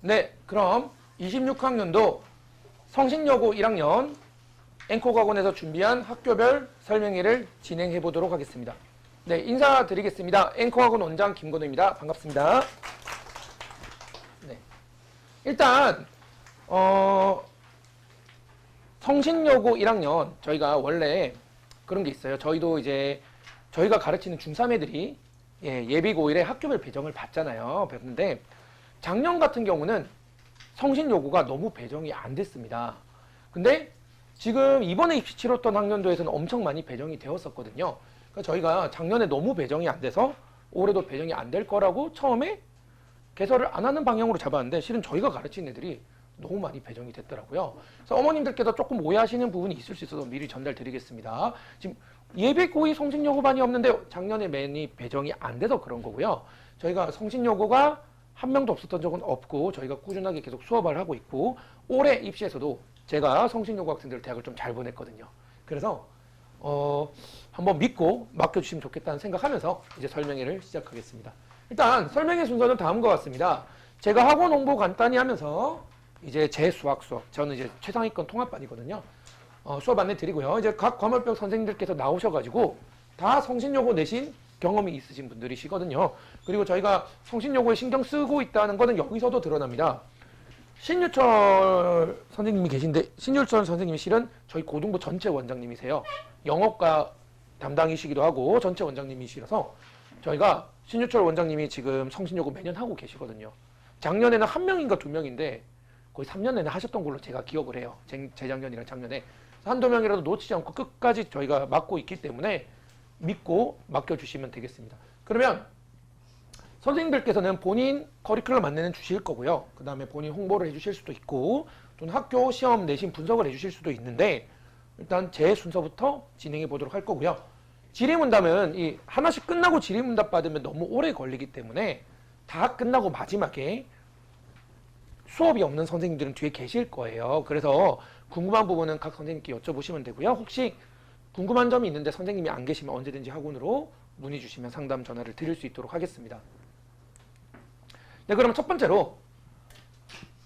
네, 그럼 26학년도 성신여고 1학년 앵커학원에서 준비한 학교별 설명회를 진행해 보도록 하겠습니다. 네, 인사드리겠습니다. 앵커학원 원장 김건우입니다. 반갑습니다. 네, 일단 성신여고 1학년 저희가 원래 그런 게 있어요. 저희도 이제 저희가 가르치는 중3 애들이 예비 고1에 학교별 배정을 받잖아요. 근데 작년 같은 경우는 성신여고가 너무 배정이 안 됐습니다. 근데 지금 이번에 입시 치렀던 학년도에서는 엄청 많이 배정이 되었었거든요. 그러니까 저희가 작년에 너무 배정이 안 돼서 올해도 배정이 안 될 거라고 처음에 개설을 안 하는 방향으로 잡았는데 실은 저희가 가르치는 애들이 너무 많이 배정이 됐더라고요. 그래서 어머님들께서 조금 오해하시는 부분이 있을 수 있어서 미리 전달드리겠습니다. 지금 예비 고2 성신여고반이 없는데 작년에 많이 배정이 안 돼서 그런 거고요. 저희가 성신여고가 한 명도 없었던 적은 없고 저희가 꾸준하게 계속 수업을 하고 있고 올해 입시에서도 제가 성신여고 학생들 대학을 좀 잘 보냈거든요. 그래서 한번 믿고 맡겨주시면 좋겠다는 생각하면서 이제 설명회를 시작하겠습니다. 일단 설명회 순서는 다음과 같습니다. 제가 학원 홍보 간단히 하면서 이제 제 수학 수업, 저는 이제 최상위권 통합반이거든요. 수업 안내 드리고요. 이제 각 과목별 선생님들께서 나오셔가지고 다 성신여고 내신 경험이 있으신 분들이시거든요. 그리고 저희가 성신여고에 신경 쓰고 있다는 거는 여기서도 드러납니다. 신유철 선생님이 계신데 신유철 선생님이 실은 저희 고등부 전체 원장님이세요. 영어과 담당이시기도 하고 전체 원장님이시라서 저희가 신유철 원장님이 지금 성신여고 매년 하고 계시거든요. 작년에는 한 명인가 두 명인데 거의 3년 내내 하셨던 걸로 제가 기억을 해요. 재작년이랑 작년에. 한두 명이라도 놓치지 않고 끝까지 저희가 맡고 있기 때문에 믿고 맡겨주시면 되겠습니다. 그러면 선생님들께서는 본인 커리큘럼 안내는 주실 거고요. 그 다음에 본인 홍보를 해주실 수도 있고 또는 학교 시험 내신 분석을 해주실 수도 있는데 일단 제 순서부터 진행해 보도록 할 거고요. 질의문답은 이 하나씩 끝나고 질의문답 받으면 너무 오래 걸리기 때문에 다 끝나고 마지막에 수업이 없는 선생님들은 뒤에 계실 거예요. 그래서 궁금한 부분은 각 선생님께 여쭤보시면 되고요. 혹시 궁금한 점이 있는데 선생님이 안 계시면 언제든지 학원으로 문의 주시면 상담 전화를 드릴 수 있도록 하겠습니다. 네, 그럼 첫 번째로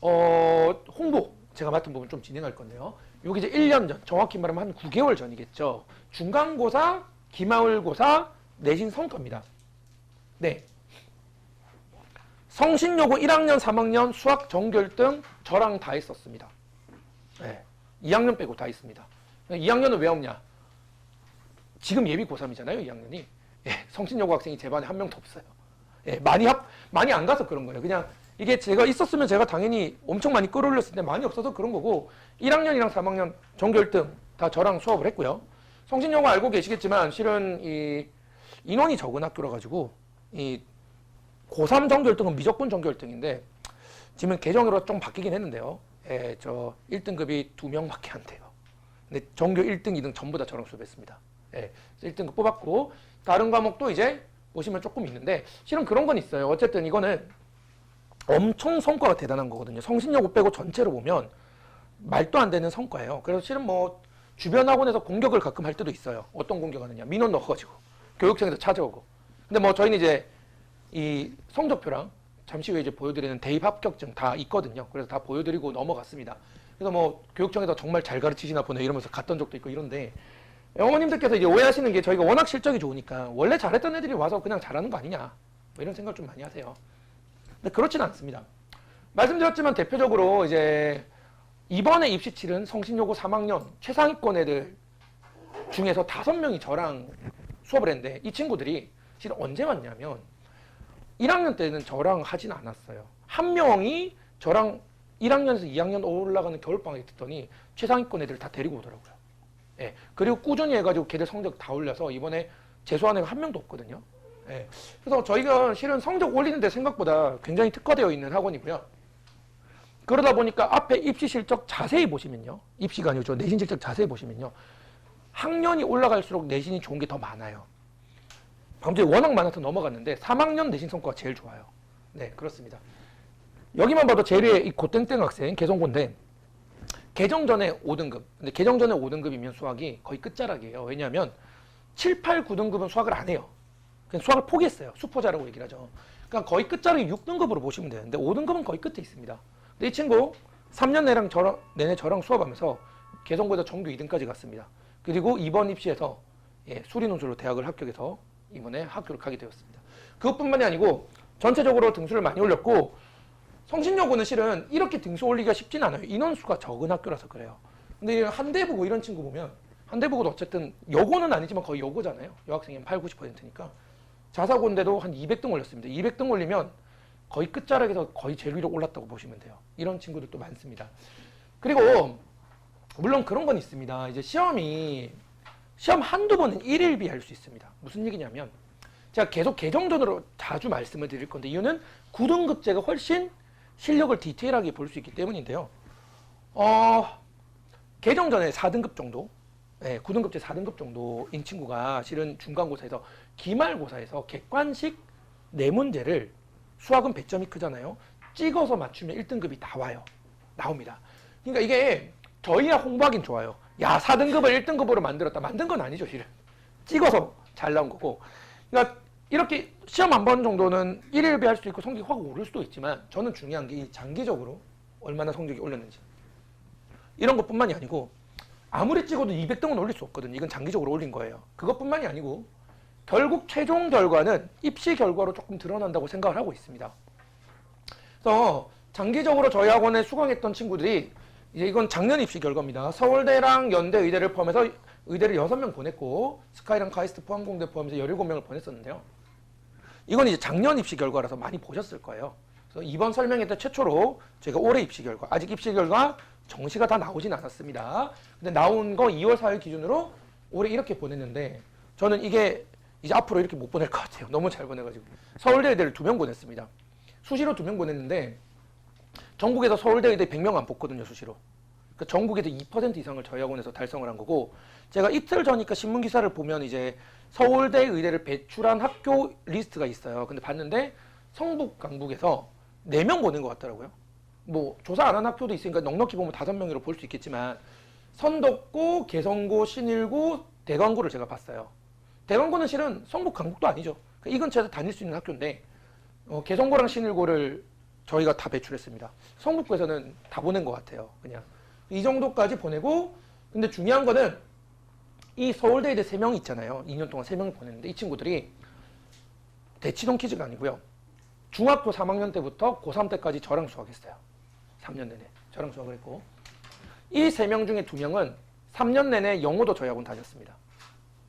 홍보 제가 맡은 부분 좀 진행할 건데요. 여기 이제 1년 전, 정확히 말하면 한 9개월 전이겠죠. 중간고사, 기말고사, 내신 성과입니다. 네. 성신여고 1학년, 3학년 수학 전교일등 저랑 다 했었습니다. 네. 2학년 빼고 다 있습니다. 2학년은 왜 없냐? 지금 예비 고3이잖아요, 2학년이. 예, 성신여고 학생이 제 반에 한 명도 없어요. 예, 많이 안 가서 그런 거예요. 그냥 이게 제가 있었으면 제가 당연히 엄청 많이 끌어올렸을 텐데 많이 없어서 그런 거고 1학년이랑 3학년 전교 1등 다 저랑 수업을 했고요. 성신여고 알고 계시겠지만 실은 이 인원이 적은 학교라 가지고 이 고3 전교 1등은 무조건 전교 1등인데 지금 개정으로 좀 바뀌긴 했는데요. 예, 저 1등급이 2명밖에 안 돼요. 근데 전교 1등, 2등 전부 다 저랑 수업했습니다. 예, 1등급 뽑았고 다른 과목도 이제 보시면 조금 있는데 실은 그런 건 있어요. 어쨌든 이거는 엄청 성과가 대단한 거거든요. 성신여고 빼고 전체로 보면 말도 안 되는 성과예요. 그래서 실은 뭐 주변 학원에서 공격을 가끔 할 때도 있어요. 어떤 공격하느냐? 민원 넣어가지고 교육청에서 찾아오고. 근데 뭐 저희는 이제 이 성적표랑 잠시 후에 이제 보여드리는 대입 합격증 다 있거든요. 그래서 다 보여드리고 넘어갔습니다. 그래서 뭐 교육청에서 정말 잘 가르치시나 보네 이러면서 갔던 적도 있고 이런데 어머님들께서 이제 오해하시는 게 저희가 워낙 실적이 좋으니까 원래 잘했던 애들이 와서 그냥 잘하는 거 아니냐 뭐 이런 생각 좀 많이 하세요. 근데 그렇진 않습니다. 말씀드렸지만 대표적으로 이제 이번에 입시 치른 성신여고 3학년 최상위권 애들 중에서 5명이 저랑 수업을 했는데 이 친구들이 실은 언제 왔냐면 1학년 때는 저랑 하진 않았어요. 한 명이 저랑 1학년에서 2학년 올라가는 겨울방학에 듣더니 최상위권 애들 다 데리고 오더라고요. 예, 그리고 꾸준히 해가지고 걔들 성적 다 올려서 이번에 재수한 애가 한 명도 없거든요. 예, 그래서 저희가 실은 성적 올리는데 생각보다 굉장히 특화되어 있는 학원이고요. 그러다 보니까 앞에 입시 실적 자세히 보시면요. 입시가 아니죠. 내신 실적 자세히 보시면요. 학년이 올라갈수록 내신이 좋은 게 더 많아요. 방금 전에 워낙 많아서 넘어갔는데 3학년 내신 성과가 제일 좋아요. 네, 그렇습니다. 여기만 봐도 제일의 이 고땡땡 학생 개성고인데 개정 전에 5등급. 근데 개정 전에 5등급이면 수학이 거의 끝자락이에요. 왜냐하면 7, 8, 9등급은 수학을 안 해요. 그냥 수학을 포기했어요. 수포자라고 얘기를 하죠. 그러니까 거의 끝자락이 6등급으로 보시면 되는데 5등급은 거의 끝에 있습니다. 근데 이 친구 3년 내내 저랑 수업하면서 개성고에서 정규 2등까지 갔습니다. 그리고 이번 입시에서 수리논술로 대학을 합격해서 이번에 학교를 가게 되었습니다. 그것뿐만이 아니고 전체적으로 등수를 많이 올렸고 성신여고는 실은 이렇게 등수 올리기가 쉽진 않아요. 인원수가 적은 학교라서 그래요. 근데 한대보고 이런 친구 보면 한대보고도 어쨌든 여고는 아니지만 거의 여고잖아요. 여학생이 8, 90%니까 자사고인데도 한 200등 올렸습니다. 200등 올리면 거의 끝자락에서 거의 제일 위로 올랐다고 보시면 돼요. 이런 친구들도 많습니다. 그리고 물론 그런 건 있습니다. 이제 시험 한두 번은 1일비 할 수 있습니다. 무슨 얘기냐면 제가 계속 개정전으로 자주 말씀을 드릴 건데 이유는 9등급제가 훨씬 실력을 디테일하게 볼 수 있기 때문인데요. 개정전에 4등급 정도, 9등급제 4등급 정도인 친구가 실은 중간고사에서 기말고사에서 객관식 4문제를 수학은 배점이 크잖아요. 찍어서 맞추면 1등급이 나옵니다. 그러니까 이게 저희야 홍보하긴 좋아요. 야 4등급을 1등급으로 만들었다. 만든 건 아니죠 실은. 찍어서 잘 나온 거고. 그러니까 이렇게 시험 한 번 정도는 1일비 할 수도 있고 성적이 확 오를 수도 있지만 저는 중요한 게 장기적으로 얼마나 성적이 올렸는지 이런 것뿐만이 아니고 아무리 찍어도 200등은 올릴 수 없거든요. 이건 장기적으로 올린 거예요. 그것뿐만이 아니고 결국 최종 결과는 입시 결과로 조금 드러난다고 생각을 하고 있습니다. 그래서 장기적으로 저희 학원에 수강했던 친구들이 이제 이건 작년 입시 결과입니다. 서울대랑 연대 의대를 포함해서 의대를 6명 보냈고 스카이랑 카이스트 포항공대 포함해서 17명을 보냈었는데요. 이건 이제 작년 입시 결과라서 많이 보셨을 거예요. 그래서 이번 설명회 때 최초로 제가 올해 입시 결과, 아직 입시 결과 정시가 다 나오진 않았습니다. 근데 나온 거 2월 4일 기준으로 올해 이렇게 보냈는데 저는 이게 이제 앞으로 이렇게 못 보낼 것 같아요. 너무 잘 보내가지고. 서울대 의대를 2명 보냈습니다. 수시로 2명 보냈는데 전국에서 서울대 의대 100명 안 뽑거든요, 수시로. 그러니까 전국에서 2% 이상을 저희 학원에서 달성을 한 거고 제가 이틀 전이니까 신문기사를 보면 이제 서울대 의대를 배출한 학교 리스트가 있어요. 근데 봤는데 성북, 강북에서 4명 보낸 것 같더라고요. 뭐 조사 안 한 학교도 있으니까 넉넉히 보면 5명으로 볼 수 있겠지만 선덕고, 개성고, 신일고, 대광고를 제가 봤어요. 대광고는 실은 성북, 강북도 아니죠. 이 근처에서 다닐 수 있는 학교인데 개성고랑 신일고를 저희가 다 배출했습니다. 성북구에서는 다 보낸 것 같아요. 그냥 이 정도까지 보내고 근데 중요한 거는 이 서울대의대 3명 있잖아요. 2년 동안 3명을 보냈는데 이 친구들이 대치동 퀴즈가 아니고요. 중학교 3학년 때부터 고3 때까지 저랑 수학했어요. 3년 내내 저랑 수학을 했고 이 3명 중에 2명은 3년 내내 영어도 저희 학원 다녔습니다.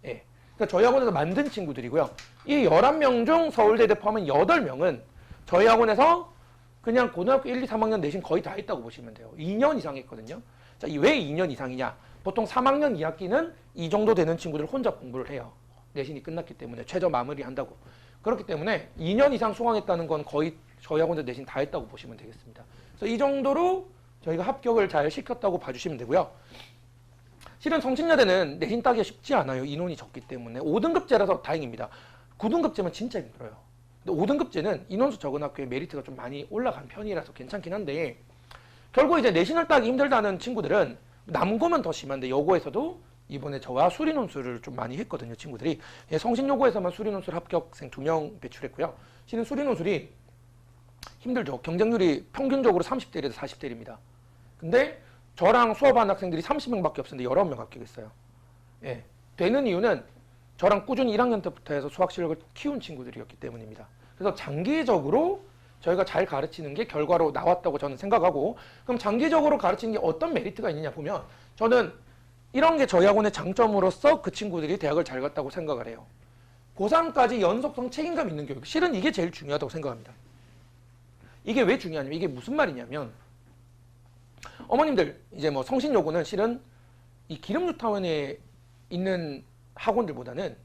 예. 그러니까 저희 학원에서 만든 친구들이고요. 이 11명 중 서울대대 포함한 8명은 저희 학원에서 그냥 고등학교 1, 2, 3학년 내신 거의 다 했다고 보시면 돼요. 2년 이상 했거든요. 자, 왜 2년 이상이냐? 보통 3학년 2학기는 이 정도 되는 친구들 혼자 공부를 해요. 내신이 끝났기 때문에 최저 마무리한다고. 그렇기 때문에 2년 이상 수강했다는 건 거의 저희 학원에서 내신 다 했다고 보시면 되겠습니다. 그래서 이 정도로 저희가 합격을 잘 시켰다고 봐주시면 되고요. 실은 성신여대는 내신 따기가 쉽지 않아요. 인원이 적기 때문에. 5등급제라서 다행입니다. 9등급제면 진짜 힘들어요. 근데 5등급제는 인원수 적은 학교에 메리트가 좀 많이 올라간 편이라서 괜찮긴 한데 결국 이제 내신을 따기 힘들다는 친구들은 남고면 더 심한데 여고에서도 이번에 저와 수리논술을 좀 많이 했거든요. 친구들이. 성신여고에서만 수리논술 합격생 2명 배출했고요. 실은 수리논술이 힘들죠. 경쟁률이 평균적으로 30대 1에서 40대 1입니다. 근데 저랑 수업한 학생들이 30명밖에 없었는데 19명 합격했어요. 예. 되는 이유는 저랑 꾸준히 1학년 때부터 해서 수학 실력을 키운 친구들이었기 때문입니다. 그래서 장기적으로 저희가 잘 가르치는 게 결과로 나왔다고 저는 생각하고 그럼 장기적으로 가르치는 게 어떤 메리트가 있느냐 보면 저는 이런 게 저희 학원의 장점으로서 그 친구들이 대학을 잘 갔다고 생각을 해요. 고3까지 연속성 책임감 있는 교육. 실은 이게 제일 중요하다고 생각합니다. 이게 왜 중요하냐면 이게 무슨 말이냐면 어머님들 이제 뭐 성신여고는 실은 이 기름뉴타운에 있는 학원들보다는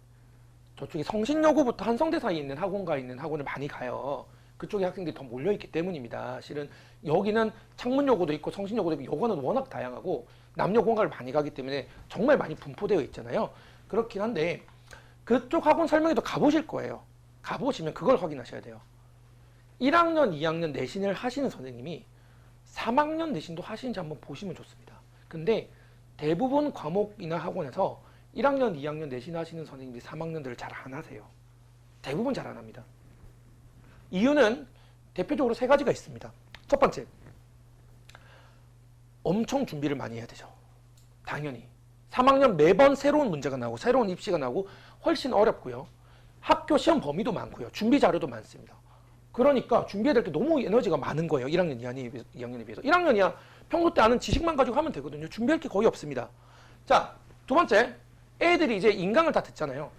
저쪽에 성신여고부터 한성대 사이에 있는 학원가에 있는 학원을 많이 가요. 그쪽에 학생들이 더 몰려있기 때문입니다. 실은 여기는 창문여고도 있고 성신여고도 있고 여고는 워낙 다양하고 남녀 공학을 많이 가기 때문에 정말 많이 분포되어 있잖아요. 그렇긴 한데 그쪽 학원 설명회도 가보실 거예요. 가보시면 그걸 확인하셔야 돼요. 1학년, 2학년 내신을 하시는 선생님이 3학년 내신도 하시는지 한번 보시면 좋습니다. 근데 대부분 과목이나 학원에서 1학년, 2학년 내신 하시는 선생님들이 3학년들을 잘 안 하세요. 대부분 잘 안 합니다. 이유는 대표적으로 세 가지가 있습니다. 첫 번째, 엄청 준비를 많이 해야 되죠. 당연히 3학년 매번 새로운 문제가 나오고 새로운 입시가 나오고 훨씬 어렵고요. 학교 시험 범위도 많고요. 준비 자료도 많습니다. 그러니까 준비해야 될 게 너무 에너지가 많은 거예요. 1학년, 2학년에 비해서. 1학년이야 평소 때 아는 지식만 가지고 하면 되거든요. 준비할 게 거의 없습니다. 자, 두 번째, 애들이 이제 인강을 다 듣잖아요.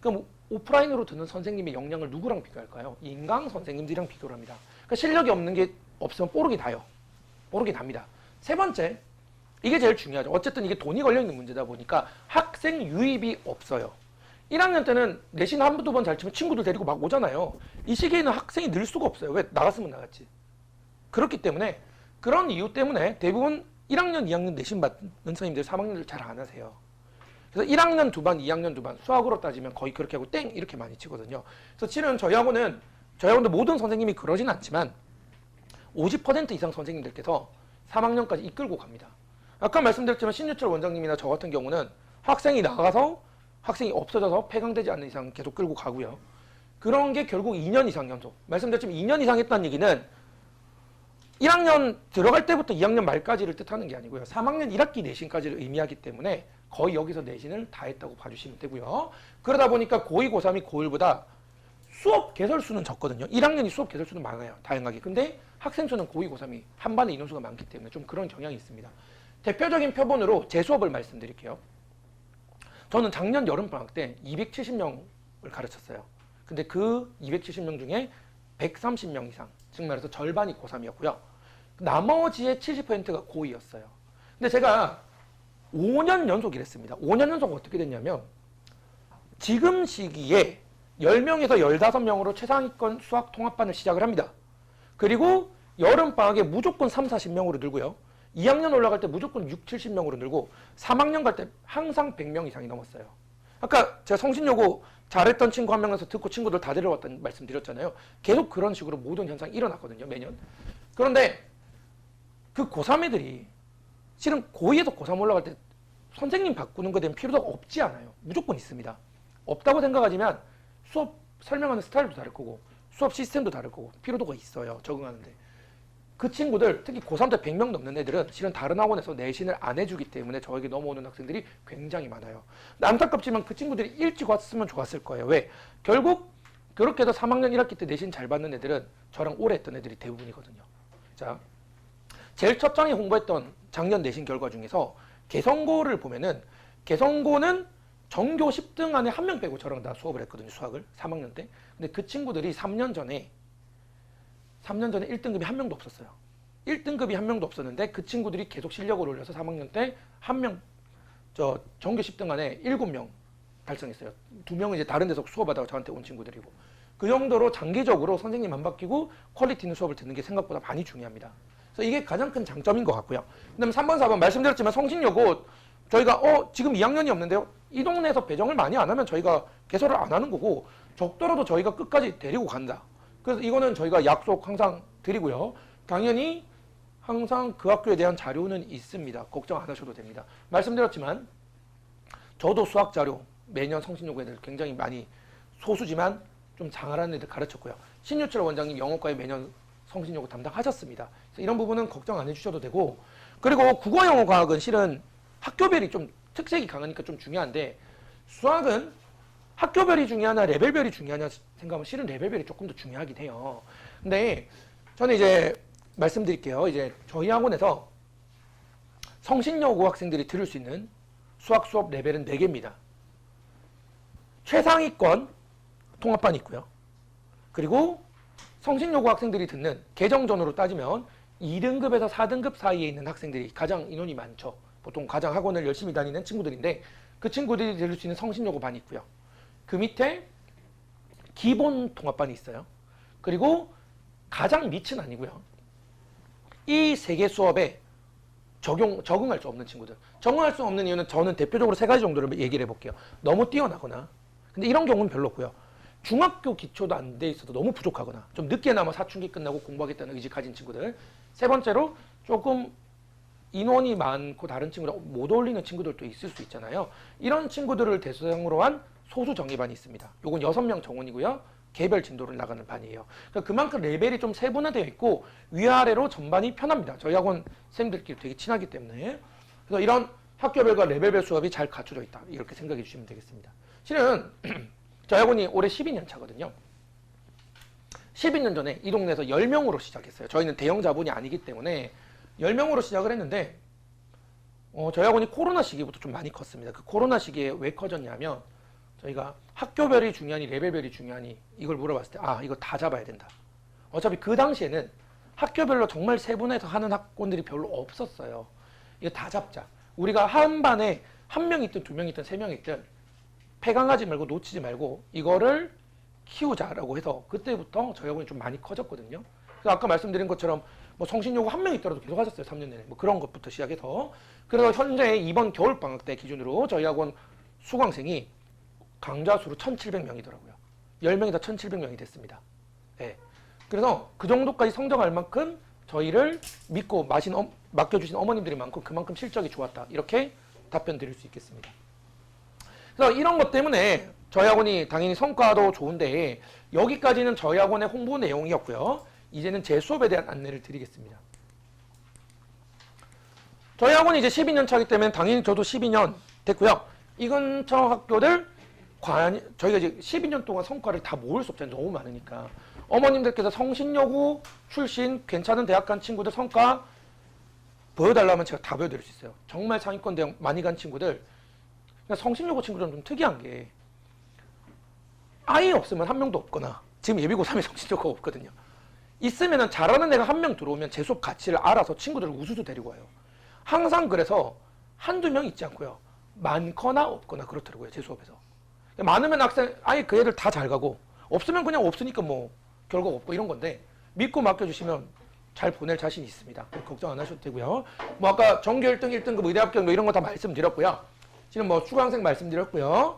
그럼 오프라인으로 듣는 선생님의 역량을 누구랑 비교할까요? 인강 선생님들이랑 비교를 합니다. 그러니까 실력이 없는 게 없으면 뽀록이 다요. 뽀록이 답니다. 세 번째, 이게 제일 중요하죠. 어쨌든 이게 돈이 걸려있는 문제다 보니까 학생 유입이 없어요. 1학년 때는 내신 한두 번 잘 치면 친구들 데리고 막 오잖아요. 이 시기에는 학생이 늘 수가 없어요. 왜? 나갔으면 나갔지. 그렇기 때문에 그런 이유 때문에 대부분 1학년, 2학년 내신 받는 선생님들 3학년들 잘 안 하세요. 그래서 1학년 2반, 2학년 2반 수학으로 따지면 거의 그렇게 하고 땡 이렇게 많이 치거든요. 그래서 실은 저희 학원도 모든 선생님이 그러진 않지만 50% 이상 선생님들께서 3학년까지 이끌고 갑니다. 아까 말씀드렸지만 신유철 원장님이나 저 같은 경우는 학생이 나가서 학생이 없어져서 폐강되지 않는 이상 계속 끌고 가고요. 그런 게 결국 2년 이상 연속. 말씀드렸지만 2년 이상 했다는 얘기는 1학년 들어갈 때부터 2학년 말까지를 뜻하는 게 아니고요. 3학년 1학기 내신까지를 의미하기 때문에 거의 여기서 내신을 다 했다고 봐주시면 되고요. 그러다 보니까 고2, 고3이 고1보다 수업 개설수는 적거든요. 1학년이 수업 개설수는 많아요. 다양하게. 근데 학생 수는 고2, 고3이 한 반에 인원수가 많기 때문에 좀 그런 경향이 있습니다. 대표적인 표본으로 제 수업을 말씀드릴게요. 저는 작년 여름방학 때 270명을 가르쳤어요. 근데 그 270명 중에 130명 이상, 즉 말해서 절반이 고3이었고요. 나머지의 70%가 고2였어요. 근데 제가 5년 연속 이랬습니다. 5년 연속 어떻게 됐냐면 지금 시기에 10명에서 15명으로 최상위권 수학 통합반을 시작을 합니다. 그리고 여름방학에 무조건 3, 40명으로 늘고요. 2학년 올라갈 때 무조건 6, 70명으로 늘고 3학년 갈 때 항상 100명 이상이 넘었어요. 아까 제가 성신여고 잘했던 친구 한 명에서 듣고 친구들 다 데려왔다는 말씀 드렸잖아요. 계속 그런 식으로 모든 현상이 일어났거든요. 매년. 그런데 그 고3 애들이 실은 고2에서 고3 올라갈 때 선생님 바꾸는 것에 대한 필요가 없지 않아요. 무조건 있습니다. 없다고 생각하지만 수업 설명하는 스타일도 다를 거고 수업 시스템도 다를 거고 필요도가 있어요. 적응하는데. 그 친구들, 특히 고3 때 100명 넘는 애들은 실은 다른 학원에서 내신을 안 해주기 때문에 저에게 넘어오는 학생들이 굉장히 많아요. 안타깝지만 그 친구들이 일찍 왔으면 좋았을 거예요. 왜? 결국 그렇게 해서 3학년 1학기 때 내신 잘 받는 애들은 저랑 오래 했던 애들이 대부분이거든요. 자, 제일 첫 장에 홍보했던 작년 내신 결과 중에서 개성고를 보면은 개성고는 전교 10등 안에 한 명 빼고 저랑 다 수업을 했거든요. 수학을 3학년 때. 근데 그 친구들이 3년 전에 1등급이 한 명도 없었어요. 1등급이 한 명도 없었는데 그 친구들이 계속 실력을 올려서 3학년 때 한 명, 전교 10등 안에 7명 달성했어요. 2명은 이제 다른 데서 수업하다가 저한테 온 친구들이고. 그 정도로 장기적으로 선생님 안 바뀌고 퀄리티 있는 수업을 듣는 게 생각보다 많이 중요합니다. 그래서 이게 가장 큰 장점인 것 같고요. 그 다음에 3번, 4번 말씀드렸지만 성신여고 저희가 지금 2학년이 없는데요. 이 동네에서 배정을 많이 안 하면 저희가 개설을 안 하는 거고 적더라도 저희가 끝까지 데리고 간다. 그래서 이거는 저희가 약속 항상 드리고요. 당연히 항상 그 학교에 대한 자료는 있습니다. 걱정 안 하셔도 됩니다. 말씀드렸지만 저도 수학 자료 매년 성신여고 애들 굉장히 많이 소수지만 좀 장하라는 애들 가르쳤고요. 신유철 원장님 영어과에 매년 성신여고 담당하셨습니다. 그래서 이런 부분은 걱정 안 해주셔도 되고 그리고 국어 영어 과학은 실은 학교별이 좀 특색이 강하니까 좀 중요한데 수학은 학교별이 중요하나 레벨별이 중요하냐 생각하면 실은 레벨별이 조금 더 중요하긴 해요. 근데 저는 이제 말씀드릴게요. 이제 저희 학원에서 성신여고 학생들이 들을 수 있는 수학 수업 레벨은 4개입니다. 최상위권 통합반이 있고요. 그리고 성신여고 학생들이 듣는 개정전으로 따지면 2등급에서 4등급 사이에 있는 학생들이 가장 인원이 많죠. 보통 가장 학원을 열심히 다니는 친구들인데 그 친구들이 들을 수 있는 성신여고 반이 있고요. 그 밑에 기본 통합반이 있어요. 그리고 가장 밑은 아니고요. 이 3개 수업에 적응할 수 없는 친구들. 적응할 수 없는 이유는 저는 대표적으로 3가지 정도를 얘기를 해볼게요. 너무 뛰어나거나 근데 이런 경우는 별로 없고요. 중학교 기초도 안 돼 있어도 너무 부족하거나 좀 늦게나마 사춘기 끝나고 공부하겠다는 의지 가진 친구들. 세 번째로 조금 인원이 많고 다른 친구랑 못 어울리는 친구들도 있을 수 있잖아요. 이런 친구들을 대상으로 한 소수 정예반이 있습니다. 요건 6명 정원이고요. 개별 진도를 나가는 반이에요. 그러니까 그만큼 레벨이 좀 세분화되어 있고 위아래로 전반이 편합니다. 저희 학원 선생님들끼리 되게 친하기 때문에. 그래서 이런 학교별과 레벨별 수업이 잘 갖춰져 있다. 이렇게 생각해 주시면 되겠습니다. 실은 저희 학원이 올해 12년 차거든요. 12년 전에 이 동네에서 10명으로 시작했어요. 저희는 대형 자본이 아니기 때문에 10명으로 시작을 했는데 저희 학원이 코로나 시기부터 좀 많이 컸습니다. 그 코로나 시기에 왜 커졌냐면 저희가 학교별이 중요하니 레벨별이 중요하니 이걸 물어봤을 때 이거 다 잡아야 된다. 어차피 그 당시에는 학교별로 정말 세분해서 하는 학원들이 별로 없었어요. 이거 다 잡자. 우리가 한 반에 한 명 있든 두 명 있든 세 명 있든 폐강하지 말고 놓치지 말고 이거를 키우자라고 해서 그때부터 저희 학원이 좀 많이 커졌거든요. 그래서 아까 말씀드린 것처럼 뭐 성신여고 한 명 있더라도 계속 하셨어요. 3년 내내. 뭐 그런 것부터 시작해서. 그래서 현재 이번 겨울방학 때 기준으로 저희 학원 수강생이 강좌 수로 1,700명이더라고요. 10명이 다 1,700명이 됐습니다. 네. 그래서 그 정도까지 성장할 만큼 저희를 믿고 맡겨주신 어머님들이 많고 그만큼 실적이 좋았다. 이렇게 답변 드릴 수 있겠습니다. 그래서 이런 것 때문에 저희 학원이 당연히 성과도 좋은데 여기까지는 저희 학원의 홍보 내용이었고요. 이제는 제 수업에 대한 안내를 드리겠습니다. 저희 학원이 이제 12년 차이기 때문에 당연히 저도 12년 됐고요. 이 근처 학교들 저희가 이제 12년 동안 성과를 다 모을 수 없잖아요. 너무 많으니까. 어머님들께서 성신여고 출신 괜찮은 대학 간 친구들 성과 보여달라면 제가 다 보여드릴 수 있어요. 정말 상위권 대학 많이 간 친구들. 그러니까 성신여고 친구들은 좀 특이한 게 아예 없으면 한 명도 없거나 지금 예비고 3에 성신여고가 없거든요. 있으면은 잘하는 애가 한 명 들어오면 제 수업 가치를 알아서 친구들을 우수수 데리고 와요. 항상 그래서 한두 명 있지 않고요. 많거나 없거나 그렇더라고요. 제 수업에서. 많으면 학생 아예 그 애들 다 잘 가고 없으면 그냥 없으니까 뭐 결과 없고 이런 건데 믿고 맡겨주시면 잘 보낼 자신이 있습니다. 걱정 안 하셔도 되고요. 뭐 아까 전교 1등, 1등급 의대 합격 뭐 이런 거 다 말씀드렸고요. 지금 뭐 수강생 말씀드렸고요.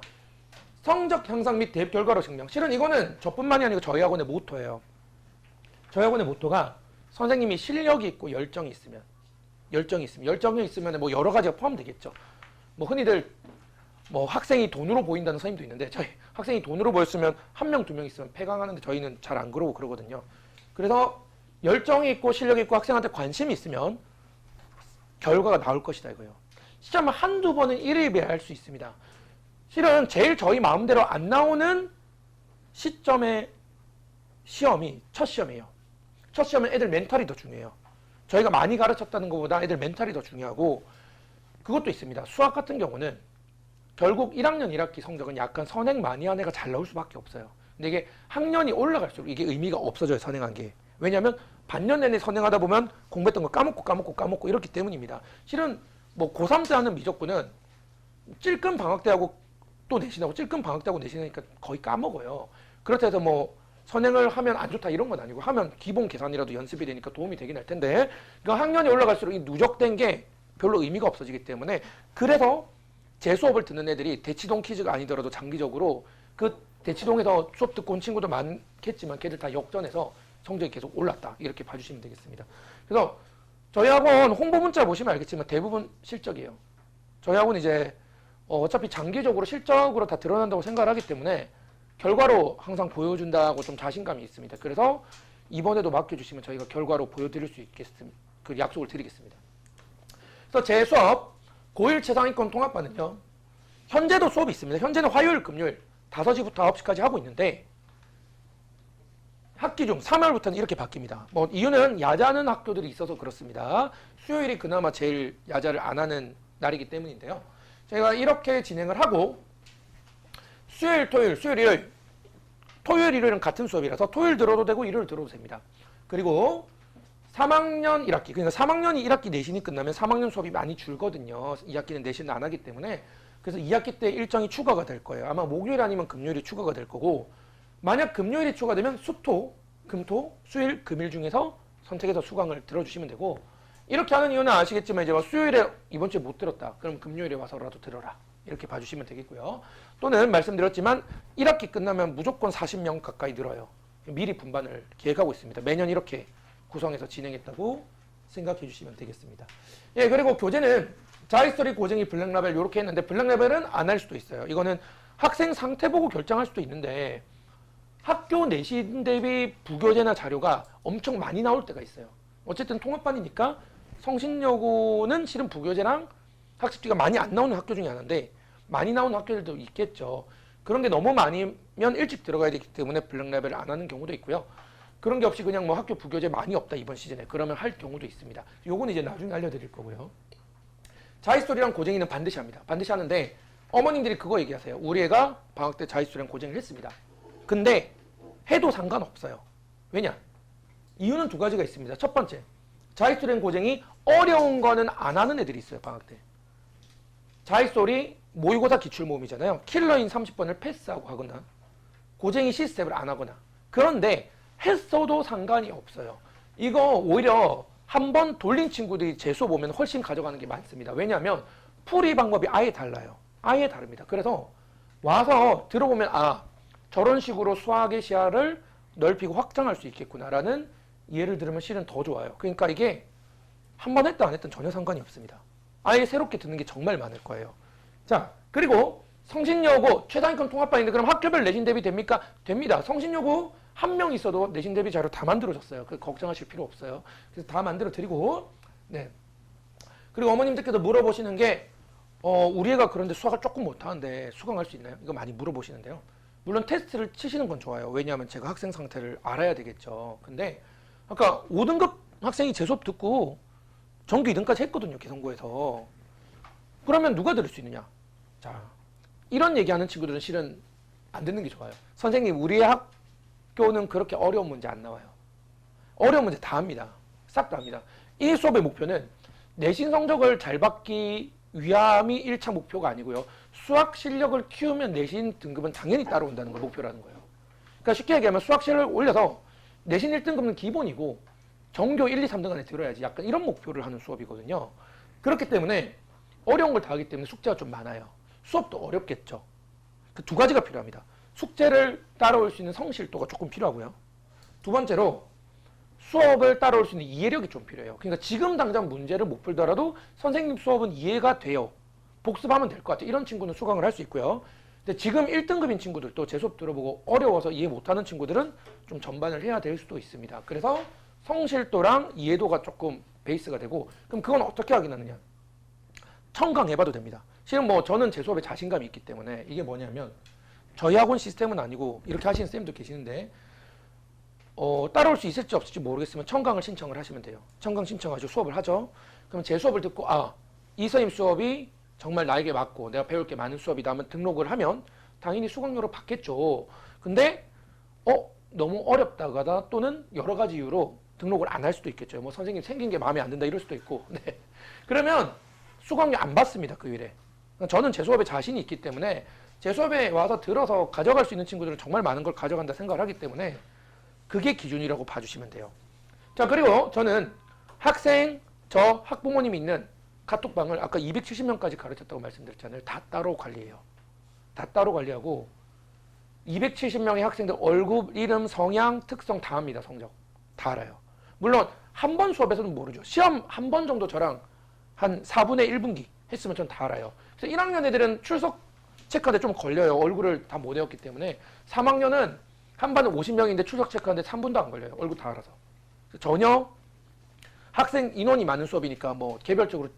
성적 향상 및 대입 결과로 증명. 실은 이거는 저뿐만이 아니고 저희 학원의 모토예요. 저희 학원의 모토가 선생님이 실력이 있고 열정이 있으면 뭐 여러 가지가 포함되겠죠. 뭐 흔히들 뭐 학생이 돈으로 보인다는 선생님도 있는데 저희 학생이 돈으로 보였으면 한 명, 두 명 있으면 폐강하는데 저희는 잘 안 그러고 그러거든요. 그래서 열정이 있고 실력이 있고 학생한테 관심이 있으면 결과가 나올 것이다 이거예요. 시험을 한두 번은 일일비할 수 있습니다. 실은 제일 저희 마음대로 안 나오는 시점의 시험이 첫 시험이에요. 첫 시험은 애들 멘탈이 더 중요해요. 저희가 많이 가르쳤다는 것보다 애들 멘탈이 더 중요하고 그것도 있습니다. 수학 같은 경우는 결국 1학년 1학기 성적은 약간 선행 많이 한 애가 잘 나올 수밖에 없어요. 근데 이게 학년이 올라갈수록 이게 의미가 없어져요. 선행한 게. 왜냐하면 반년 내내 선행하다 보면 공부했던 거 까먹고 이렇기 때문입니다. 실은 뭐 고3 때 하는 미적분은 찔끔 방학 때 하고 또 내신하고 찔끔 방학 때 하고 내신하니까 거의 까먹어요. 그렇다 해서 뭐 선행을 하면 안 좋다 이런 건 아니고 하면 기본 계산이라도 연습이 되니까 도움이 되긴 할 텐데 그러니까 학년이 올라갈수록 이 누적된 게 별로 의미가 없어지기 때문에 그래서 제 수업을 듣는 애들이 대치동 퀴즈가 아니더라도 장기적으로 그 대치동에서 수업 듣고 온 친구도 많겠지만 걔들 다 역전해서 성적이 계속 올랐다 이렇게 봐주시면 되겠습니다. 그래서 저희 학원 홍보 문자 보시면 알겠지만 대부분 실적이에요. 저희 학원 이제 어차피 장기적으로 실적으로 다 드러난다고 생각을 하기 때문에 결과로 항상 보여준다고 좀 자신감이 있습니다. 그래서 이번에도 맡겨주시면 저희가 결과로 보여드릴 수 있겠습니다. 그 약속을 드리겠습니다. 그래서 제 수업 고1 최상위권 통합반은요. 현재도 수업이 있습니다. 현재는 화요일, 금요일 5시부터 9시까지 하고 있는데 학기 중 3월부터는 이렇게 바뀝니다. 뭐 이유는 야자하는 학교들이 있어서 그렇습니다. 수요일이 그나마 제일 야자를 안 하는 날이기 때문인데요. 제가 이렇게 진행을 하고 수요일, 토요일, 일요일, 일요일은 같은 수업이라서 토요일 들어도 되고 일요일 들어도 됩니다. 그리고 3학년 1학기, 그러니까 3학년이 1학기 내신이 끝나면 3학년 수업이 많이 줄거든요. 2학기는 내신을 안 하기 때문에. 그래서 2학기 때 일정이 추가가 될 거예요. 아마 목요일 아니면 금요일이 추가가 될 거고 만약 금요일이 추가되면 수토, 금토, 수일, 금일 중에서 선택해서 수강을 들어주시면 되고 이렇게 하는 이유는 아시겠지만 이제 수요일에 이번 주에 못 들었다. 그럼 금요일에 와서라도 들어라. 이렇게 봐주시면 되겠고요. 또는 말씀드렸지만 1학기 끝나면 무조건 40명 가까이 늘어요. 미리 분반을 계획하고 있습니다. 매년 이렇게 구성해서 진행했다고 생각해 주시면 되겠습니다. 예, 그리고 교재는 자히스토리, 고쟁이, 블랙라벨 이렇게 했는데 블랙라벨은 안 할 수도 있어요. 이거는 학생 상태 보고 결정할 수도 있는데 학교 내신 대비 부교재나 자료가 엄청 많이 나올 때가 있어요. 어쨌든 통합반이니까 성신여고는 실은 부교재랑 학습지가 많이 안 나오는 학교 중에 하나인데 많이 나오는 학교들도 있겠죠. 그런 게 너무 많으면 일찍 들어가야 되기 때문에 블랙 레벨을 안 하는 경우도 있고요. 그런 게 없이 그냥 뭐 학교 부교재 많이 없다 이번 시즌에 그러면 할 경우도 있습니다. 요건 이제 나중에 알려드릴 거고요. 자히스토리랑 고쟁이는 반드시 합니다. 반드시 하는데 어머님들이 그거 얘기하세요. 우리 애가 방학 때 자히스토리랑 고쟁이를 했습니다. 근데 해도 상관없어요. 왜냐? 이유는 두 가지가 있습니다. 첫 번째, 자히스토리랑 고쟁이 어려운 거는 안 하는 애들이 있어요. 방학 때. 자히스토리 모의고사 기출모음이잖아요. 킬러인 30번을 패스하고 하거나 고쟁이 시스템을 안 하거나 그런데 했어도 상관이 없어요. 이거 오히려 한번 돌린 친구들이 제 수업 보면 훨씬 가져가는 게 많습니다. 왜냐하면 풀이 방법이 아예 달라요. 아예 다릅니다. 그래서 와서 들어보면 아 저런 식으로 수학의 시야를 넓히고 확장할 수 있겠구나라는 이해를 들으면 실은 더 좋아요. 그러니까 이게 한 번 했다 안 했든 전혀 상관이 없습니다. 아예 새롭게 듣는 게 정말 많을 거예요. 자, 그리고 성신여고 최상위권 통합반인데 그럼 학교별 내신 대비 됩니까? 됩니다. 성신여고 한 명 있어도 내신 대비 자료 다 만들어졌어요. 그 걱정하실 필요 없어요. 그래서 다 만들어 드리고 네. 그리고 어머님들께서 물어보시는 게 우리 애가 그런데 수학을 조금 못하는데 수강할 수 있나요? 이거 많이 물어보시는데요. 물론 테스트를 치시는 건 좋아요. 왜냐하면 제가 학생 상태를 알아야 되겠죠. 근데 아까 5등급 학생이 제 수업 듣고 전교 2등까지 했거든요. 개성고에서. 그러면 누가 들을 수 있느냐? 자, 이런 얘기하는 친구들은 실은 안 듣는 게 좋아요. 선생님, 우리의 학교는 그렇게 어려운 문제 안 나와요. 어려운 문제 다 합니다. 싹 다 합니다. 이 수업의 목표는 내신 성적을 잘 받기 위함이 1차 목표가 아니고요. 수학 실력을 키우면 내신 등급은 당연히 따라온다는 걸 목표라는 거예요. 그러니까 쉽게 얘기하면 수학 실력을 올려서 내신 1등급은 기본이고 전교 1, 2, 3등 안에 들어야지 약간 이런 목표를 하는 수업이거든요. 그렇기 때문에 어려운 걸 다 하기 때문에 숙제가 좀 많아요. 수업도 어렵겠죠. 그 두 가지가 필요합니다. 숙제를 따라올 수 있는 성실도가 조금 필요하고요. 두 번째로 수업을 따라올 수 있는 이해력이 좀 필요해요. 그러니까 지금 당장 문제를 못 풀더라도 선생님 수업은 이해가 돼요. 복습하면 될 것 같아요. 이런 친구는 수강을 할 수 있고요. 근데 지금 1등급인 친구들도 제 수업 들어보고 어려워서 이해 못하는 친구들은 좀 전반을 해야 될 수도 있습니다. 그래서 성실도랑 이해도가 조금 베이스가 되고 그럼 그건 어떻게 확인하느냐? 청강해봐도 됩니다. 실은 뭐 저는 제 수업에 자신감이 있기 때문에 이게 뭐냐면 저희 학원 시스템은 아니고 이렇게 하시는 쌤도 계시는데 따라올 수 있을지 없을지 모르겠으면 청강을 신청을 하시면 돼요. 청강 신청하시고 수업을 하죠. 그럼 제 수업을 듣고 이 선생님 수업이 정말 나에게 맞고 내가 배울 게 많은 수업이다 하면 등록을 하면 당연히 수강료를 받겠죠. 근데 너무 어렵다거나 또는 여러 가지 이유로 등록을 안 할 수도 있겠죠. 뭐 선생님 생긴 게 마음에 안 든다 이럴 수도 있고. 네. 그러면 수강료 안 받습니다. 그 일에. 저는 제 수업에 자신이 있기 때문에 제 수업에 와서 들어서 가져갈 수 있는 친구들은 정말 많은 걸 가져간다 생각을 하기 때문에 그게 기준이라고 봐주시면 돼요. 자, 그리고 저는 학생, 저 학부모님이 있는 카톡방을 아까 270명까지 가르쳤다고 말씀드렸잖아요. 다 따로 관리해요. 다 따로 관리하고 270명의 학생들 얼굴, 이름, 성향, 특성 다 합니다. 성적. 다 알아요. 물론 한 번 수업에서는 모르죠. 시험 한 번 정도 저랑 한 4분의 1분기 했으면 전 다 알아요. 그래서 1학년 애들은 출석 체크하는데 좀 걸려요. 얼굴을 다 못 외웠기 때문에. 3학년은 한 반은 50명인데 출석 체크하는데 3분도 안 걸려요. 얼굴 다 알아서. 전혀 학생 인원이 많은 수업이니까 뭐 개별적으로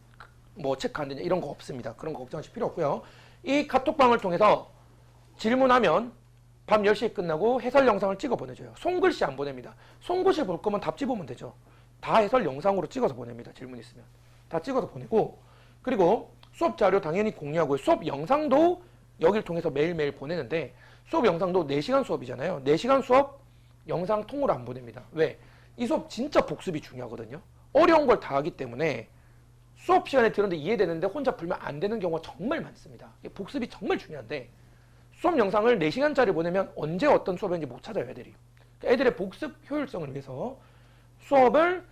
뭐 체크 안 되냐 이런 거 없습니다. 그런 거 걱정하실 필요 없고요. 이 카톡방을 통해서 질문하면 밤 10시에 끝나고 해설 영상을 찍어 보내줘요. 손글씨 안 보냅니다. 손글씨 볼 거면 답지 보면 되죠. 다 해설 영상으로 찍어서 보냅니다. 질문 있으면. 다 찍어서 보내고 그리고 수업 자료 당연히 공유하고요. 수업 영상도 여기를 통해서 매일매일 보내는데 수업 영상도 4시간 수업이잖아요. 4시간 수업 영상 통으로 안 보냅니다. 왜? 이 수업 진짜 복습이 중요하거든요. 어려운 걸 다 하기 때문에 수업 시간에 들었는데 이해되는데 혼자 풀면 안 되는 경우가 정말 많습니다. 복습이 정말 중요한데 수업 영상을 4시간짜리 보내면 언제 어떤 수업인지 못 찾아요, 애들이. 애들의 복습 효율성을 위해서 수업을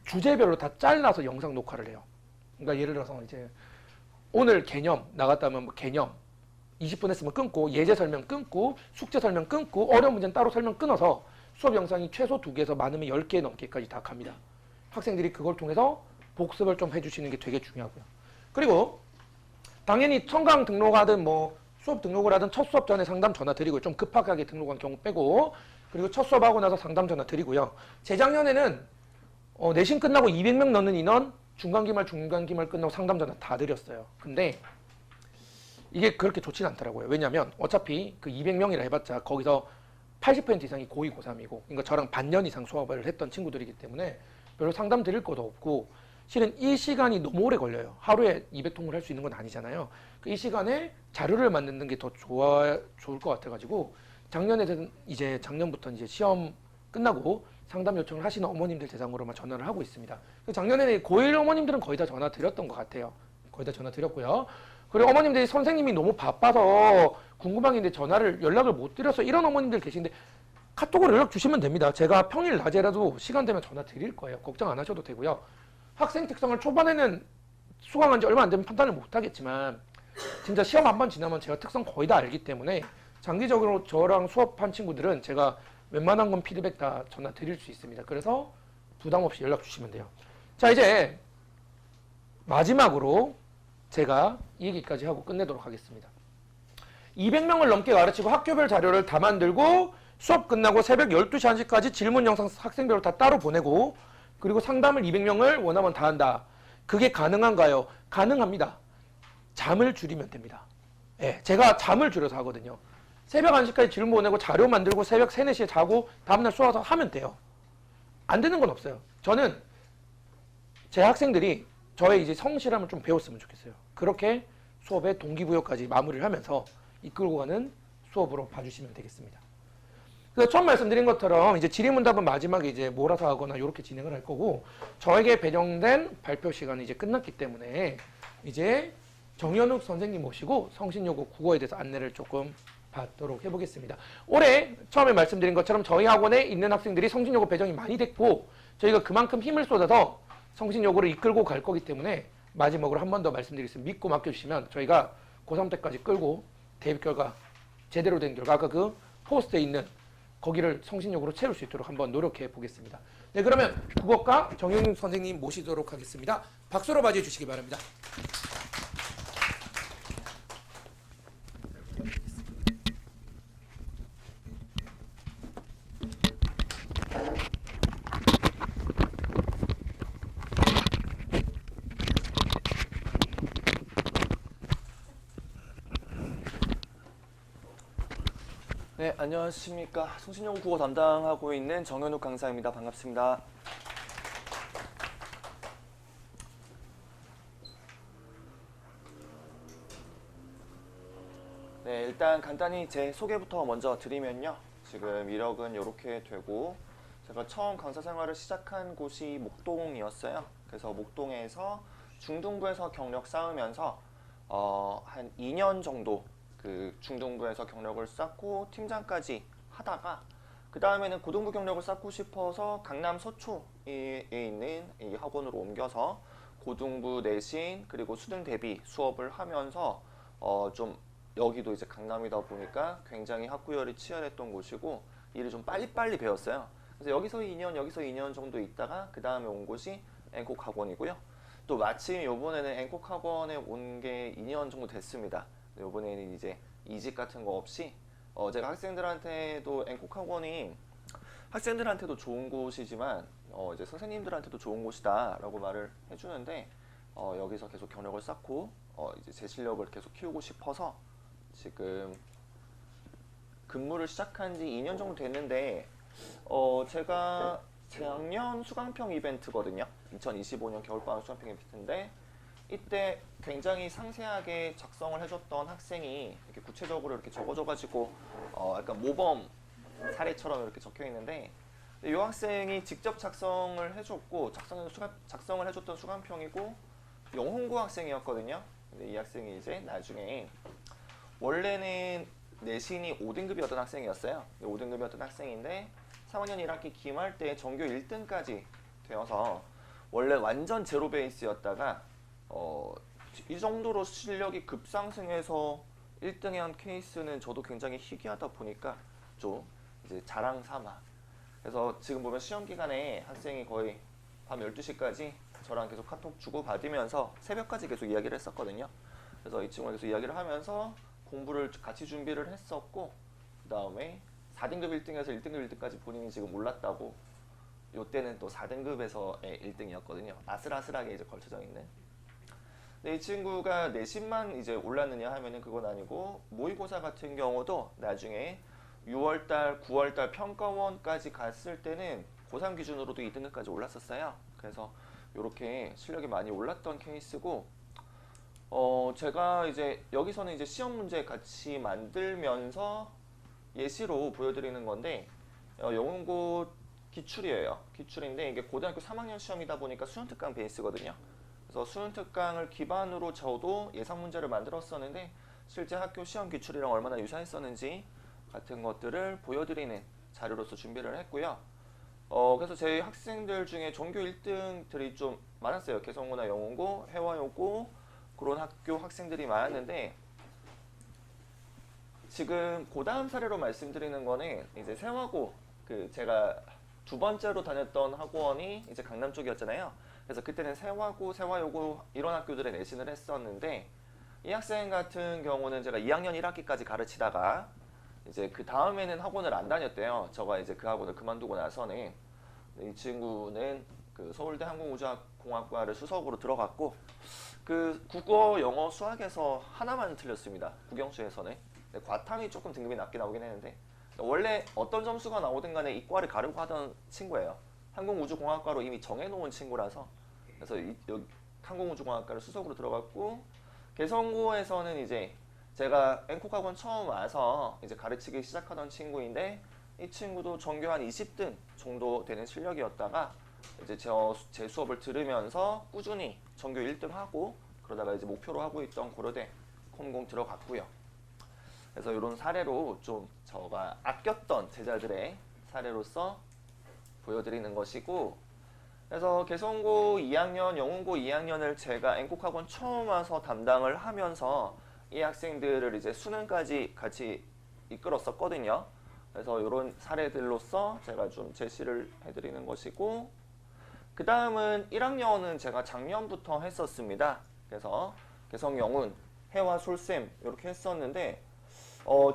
주제별로 다 잘라서 영상 녹화를 해요. 그러니까 예를 들어서 이제 오늘 개념 나갔다면 뭐 개념 20분 했으면 끊고 예제 설명 끊고 숙제 설명 끊고 어려운 문제는 따로 설명 끊어서 수업 영상이 최소 2개에서 많으면 10개 넘게까지 다 갑니다. 학생들이 그걸 통해서 복습을 좀 해주시는 게 되게 중요하고요. 그리고 당연히 청강 등록하든 뭐 수업 등록을 하든 첫 수업 전에 상담 전화 드리고요. 좀 급하게 등록한 경우 빼고. 그리고 첫 수업하고 나서 상담 전화 드리고요. 재작년에는 내신 끝나고 200명 넘는 인원 중간기말 끝나고 상담 전화 다 드렸어요. 근데 이게 그렇게 좋지는 않더라고요. 왜냐하면 어차피 그 200명이라 해봤자 거기서 80% 이상이 고2, 고3이고 그러니까 저랑 반년 이상 수업을 했던 친구들이기 때문에 별로 상담 드릴 것도 없고 실은 이 시간이 너무 오래 걸려요. 하루에 200통을 할 수 있는 건 아니잖아요. 이 시간에 자료를 만드는 게 더 좋을 것 같아가지고 작년부터 이제 시험 끝나고 상담 요청을 하시는 어머님들 대상으로만 전화를 하고 있습니다. 작년에는 고1 어머님들은 거의 다 전화 드렸던 것 같아요. 거의 다 전화 드렸고요. 그리고 어머님들이 선생님이 너무 바빠서 궁금한 게 있는데 연락을 못 드려서 이런 어머님들 계신데 카톡으로 연락 주시면 됩니다. 제가 평일 낮에라도 시간 되면 전화 드릴 거예요. 걱정 안 하셔도 되고요. 학생 특성을 초반에는 수강한 지 얼마 안 되면 판단을 못 하겠지만 진짜 시험 한 번 지나면 제가 특성 거의 다 알기 때문에 장기적으로 저랑 수업한 친구들은 제가 웬만한 건 피드백 다 전화 드릴 수 있습니다. 그래서 부담 없이 연락 주시면 돼요. 자, 이제 마지막으로 제가 이 얘기까지 하고 끝내도록 하겠습니다. 200명을 넘게 가르치고 학교별 자료를 다 만들고 수업 끝나고 새벽 12시 1시까지 질문 영상 학생별로 다 따로 보내고 그리고 상담을 200명을 원하면 다 한다. 그게 가능한가요? 가능합니다. 잠을 줄이면 됩니다. 예, 제가 잠을 줄여서 하거든요. 새벽 1시까지 질문 보내고 자료 만들고 새벽 3, 4시에 자고 다음날 수업하서 하면 돼요. 안 되는 건 없어요. 저는 제 학생들이 저의 이제 성실함을 좀 배웠으면 좋겠어요. 그렇게 수업의 동기부여까지 마무리를 하면서 이끌고 가는 수업으로 봐주시면 되겠습니다. 그래서 처음 말씀드린 것처럼 이제 질의응답은 마지막에 이제 몰아서 하거나 이렇게 진행을 할 거고 저에게 배정된 발표 시간이 이제 끝났기 때문에 이제 정현욱 선생님 모시고 성신여고 국어에 대해서 안내를 조금 받도록 해보겠습니다. 올해 처음에 말씀드린 것처럼 저희 학원에 있는 학생들이 성신여고 배정이 많이 됐고 저희가 그만큼 힘을 쏟아서 성신여고를 이끌고 갈 거기 때문에 마지막으로 한 번 더 말씀드리겠습니다. 믿고 맡겨주시면 저희가 고3 때까지 끌고 대입 결과 제대로 된 결과 아까 그 포스트에 있는 거기를 성신여고로 채울 수 있도록 한번 노력해 보겠습니다. 네, 그러면 국어과 정영윤 선생님 모시도록 하겠습니다. 박수로 맞이해 주시기 바랍니다. 네, 안녕하십니까. 성신여고 국어 담당하고 있는 정현욱 강사입니다. 반갑습니다. 네, 일단 간단히 제 소개부터 먼저 드리면요. 지금 이력은 이렇게 되고 제가 처음 강사 생활을 시작한 곳이 목동이었어요. 그래서 목동에서 중등부에서 경력 쌓으면서 한 2년 정도 그 중등부에서 경력을 쌓고 팀장까지 하다가 그 다음에는 고등부 경력을 쌓고 싶어서 강남 서초에 있는 이 학원으로 옮겨서 고등부 내신 그리고 수능 대비 수업을 하면서 좀 여기도 이제 강남이다 보니까 굉장히 학구열이 치열했던 곳이고 일을 좀 빨리빨리 배웠어요. 그래서 여기서 2년 정도 있다가 그 다음에 온 곳이 앵콕 학원이고요. 또 마침 요번에는 앵콕 학원에 온 게 2년 정도 됐습니다. 이번에는 이제 이직 같은 거 없이 제가 학생들한테도 앵콕 학원이 학생들한테도 좋은 곳이지만 이제 선생님들한테도 좋은 곳이다라고 말을 해주는데 여기서 계속 경력을 쌓고 이제 제 실력을 계속 키우고 싶어서 지금 근무를 시작한 지 2년 정도 됐는데 제가 작년 수강평 이벤트거든요. 2025년 겨울방학 수강평 이벤트인데 이때 굉장히 상세하게 작성을 해줬던 학생이 이렇게 구체적으로 이렇게 적어줘가지고 약간 모범 사례처럼 이렇게 적혀 있는데 이 학생이 직접 작성을 해줬고 작성을 해줬던 수강평이고 영홍고 학생이었거든요. 근데 이 학생이 이제 나중에 원래는 내신이 5등급이었던 학생이었어요. 5등급이었던 학생인데 3학년 1학기 기말 때 전교 1등까지 되어서 원래 완전 제로 베이스였다가 이 정도로 실력이 급상승해서 1등에 한 케이스는 저도 굉장히 희귀하다 보니까 좀 이제 자랑 삼아. 그래서 지금 보면 시험 기간에 학생이 거의 밤 12시까지 저랑 계속 카톡 주고 받으면서 새벽까지 계속 이야기를 했었거든요. 그래서 이 친구가 계속 이야기를 하면서 공부를 같이 준비를 했었고 그 다음에 4등급 1등에서 1등급 1등까지 본인이 지금 올랐다고 요때는 또 4등급에서의 1등이었거든요. 아슬아슬하게 이제 걸쳐져 있는. 근데 이 친구가 내신만 이제 올랐느냐 하면은 그건 아니고 모의고사 같은 경우도 나중에 6월달, 9월달 평가원까지 갔을 때는 고3 기준으로도 2등급까지 올랐었어요. 그래서 이렇게 실력이 많이 올랐던 케이스고, 제가 이제 여기서는 이제 시험 문제 같이 만들면서 예시로 보여드리는 건데, 영문고 기출이에요. 기출인데 이게 고등학교 3학년 시험이다 보니까 수능특강 베이스거든요. 그래서 수능특강을 기반으로 저도 예상 문제를 만들었었는데 실제 학교 시험 기출이랑 얼마나 유사했었는지 같은 것들을 보여드리는 자료로서 준비를 했고요. 그래서 제 학생들 중에 전교 1등들이 좀 많았어요. 개성고나 영문고, 해화여고 그런 학교 학생들이 많았는데 지금 그 다음 사례로 말씀드리는 거는 이제 세화고 그 제가 두 번째로 다녔던 학원이 이제 강남 쪽이었잖아요. 그래서 그때는 세화고, 세화여고 이런 학교들에 내신을 했었는데 이 학생 같은 경우는 제가 2학년 1학기까지 가르치다가 이제 그 다음에는 학원을 안 다녔대요. 저가 이제 그 학원을 그만두고 나서는. 이 친구는 그 서울대 항공우주공학과를 수석으로 들어갔고 그 국어, 영어, 수학에서 하나만 틀렸습니다. 국영수에서는. 과탐이 조금 등급이 낮게 나오긴 했는데 원래 어떤 점수가 나오든 간에 이과를 가려고 하던 친구예요. 항공우주공학과로 이미 정해놓은 친구라서 그래서 항공우주공학과를 수석으로 들어갔고 개성고에서는 이제 제가 앵콕학원 처음 와서 이제 가르치기 시작하던 친구인데 이 친구도 전교 한 20등 정도 되는 실력이었다가 이제 제 수업을 들으면서 꾸준히 전교 1등하고 그러다가 이제 목표로 하고 있던 고려대 컴공 들어갔고요. 그래서 이런 사례로 좀 제가 아꼈던 제자들의 사례로서 보여드리는 것이고 그래서 개성고 2학년, 영문고 2학년을 제가 앵콕학원 처음 와서 담당을 하면서 이 학생들을 이제 수능까지 같이 이끌었었거든요. 그래서 이런 사례들로서 제가 좀 제시를 해드리는 것이고 그 다음은 1학년은 제가 작년부터 했었습니다. 그래서 개성영훈, 해와 솔쌤 이렇게 했었는데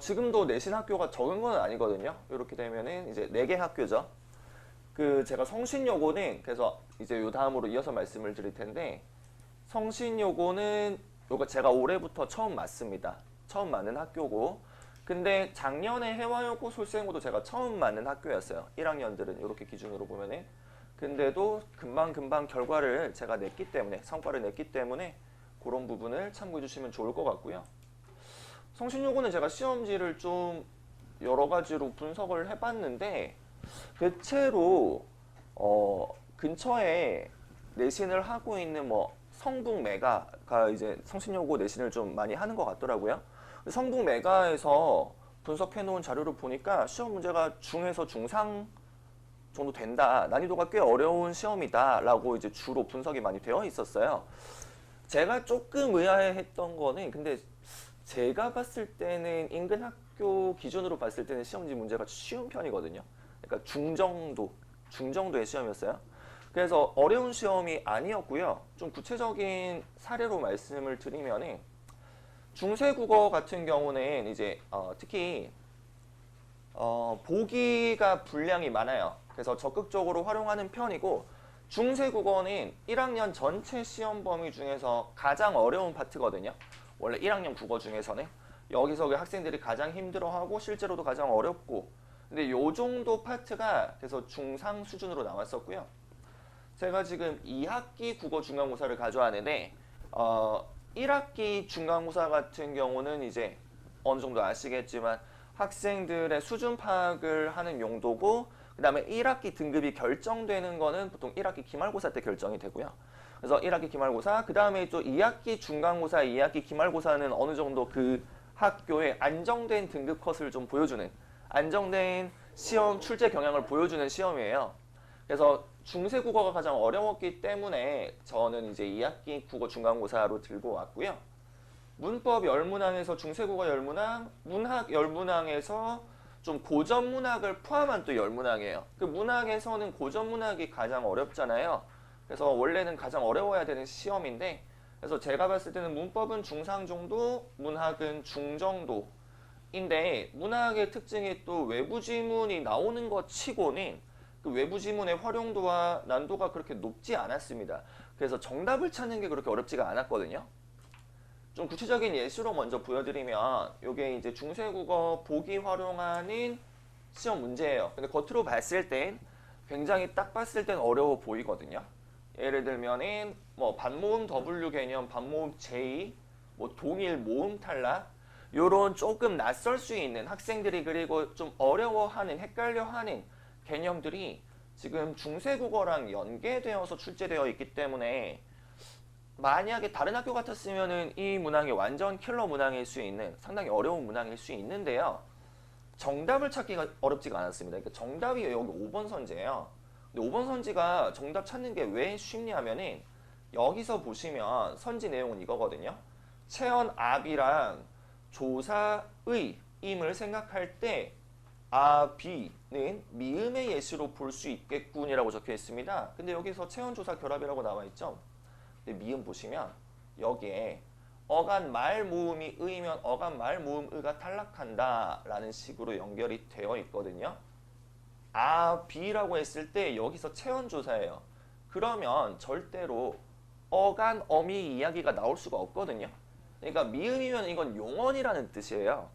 지금도 내신 학교가 적은 건 아니거든요. 이렇게 되면은 이제 4개 학교죠. 그 제가 성신여고는 그래서 이제 요 다음으로 이어서 말씀을 드릴 텐데 성신여고는 요거 제가 올해부터 처음 맞습니다. 처음 맞는 학교고 근데 작년에 해화여고 솔쌤고도 제가 처음 맞는 학교였어요. 1학년들은 이렇게 기준으로 보면은 근데도 금방 결과를 제가 냈기 때문에 성과를 냈기 때문에 그런 부분을 참고해 주시면 좋을 것 같고요. 성신여고는 제가 시험지를 좀 여러 가지로 분석을 해봤는데 대체로 근처에 내신을 하고 있는 뭐 성북메가가 이제 성신여고 내신을 좀 많이 하는 것 같더라고요. 성북메가에서 분석해 놓은 자료를 보니까 시험 문제가 중에서 중상 정도 된다. 난이도가 꽤 어려운 시험이다 라고 이제 주로 분석이 많이 되어 있었어요. 제가 조금 의아해했던 거는 근데 제가 봤을 때는 인근 학교 기준으로 봤을 때는 시험지 문제가 쉬운 편이거든요. 그러니까 중정도의 시험이었어요. 그래서 어려운 시험이 아니었고요. 좀 구체적인 사례로 말씀을 드리면은 중세국어 같은 경우는 이제 특히 보기가 분량이 많아요. 그래서 적극적으로 활용하는 편이고 중세국어는 1학년 전체 시험 범위 중에서 가장 어려운 파트거든요. 원래 1학년 국어 중에서는 여기서 그 학생들이 가장 힘들어하고 실제로도 가장 어렵고 근데 요 정도 파트가 그래서 중상 수준으로 나왔었고요. 제가 지금 2학기 국어 중간고사를 가져왔는데 1학기 중간고사 같은 경우는 이제 어느 정도 아시겠지만 학생들의 수준 파악을 하는 용도고 그 다음에 1학기 등급이 결정되는 거는 보통 1학기 기말고사 때 결정이 되고요. 그래서 1학기 기말고사, 그 다음에 또 2학기 중간고사, 2학기 기말고사는 어느 정도 그 학교의 안정된 등급 컷을 좀 보여주는 안정된 시험 출제 경향을 보여주는 시험이에요. 그래서 중세국어가 가장 어려웠기 때문에 저는 이제 2학기 국어 중간고사로 들고 왔고요. 문법 열문항에서 중세국어 열문항, 문학 열문항에서 좀 고전 문학을 포함한 또 열문항이에요. 그 문학에서는 고전 문학이 가장 어렵잖아요. 그래서 원래는 가장 어려워야 되는 시험인데 그래서 제가 봤을 때는 문법은 중상 정도, 문학은 중 정도인데 문학의 특징이 또 외부 지문이 나오는 것 치고는 그 외부 지문의 활용도와 난도가 그렇게 높지 않았습니다. 그래서 정답을 찾는 게 그렇게 어렵지가 않았거든요. 좀 구체적인 예시로 먼저 보여드리면 이게 이제 중세국어 보기 활용하는 시험 문제예요. 근데 겉으로 봤을 땐 굉장히 딱 봤을 땐 어려워 보이거든요. 예를 들면은 뭐 반모음 W 개념, 반모음 J, 뭐 동일 모음 탈락 요런 조금 낯설 수 있는 학생들이 그리고 좀 어려워하는, 헷갈려하는 개념들이 지금 중세국어랑 연계되어서 출제되어 있기 때문에 만약에 다른 학교 같았으면은 이 문항이 완전 킬러 문항일 수 있는 상당히 어려운 문항일 수 있는데요. 정답을 찾기가 어렵지가 않았습니다. 그러니까 정답이 여기 5번 선지예요. 근데 5번 선지가 정답 찾는 게 왜 쉽냐면은 여기서 보시면 선지 내용은 이거거든요. 체언압이랑 조사의 임을 생각할 때 아비는 미음의 예시로 볼 수 있겠군이라고 적혀 있습니다. 근데 여기서 체언조사 결합이라고 나와 있죠. 근데 미음 보시면 여기에 어간 말 모음이 의면 어간 말 모음 의가 탈락한다 라는 식으로 연결이 되어 있거든요. 아비라고 했을 때 여기서 체언조사예요. 그러면 절대로 어간 어미 이야기가 나올 수가 없거든요. 그러니까 미음이면 이건 용언이라는 뜻이에요.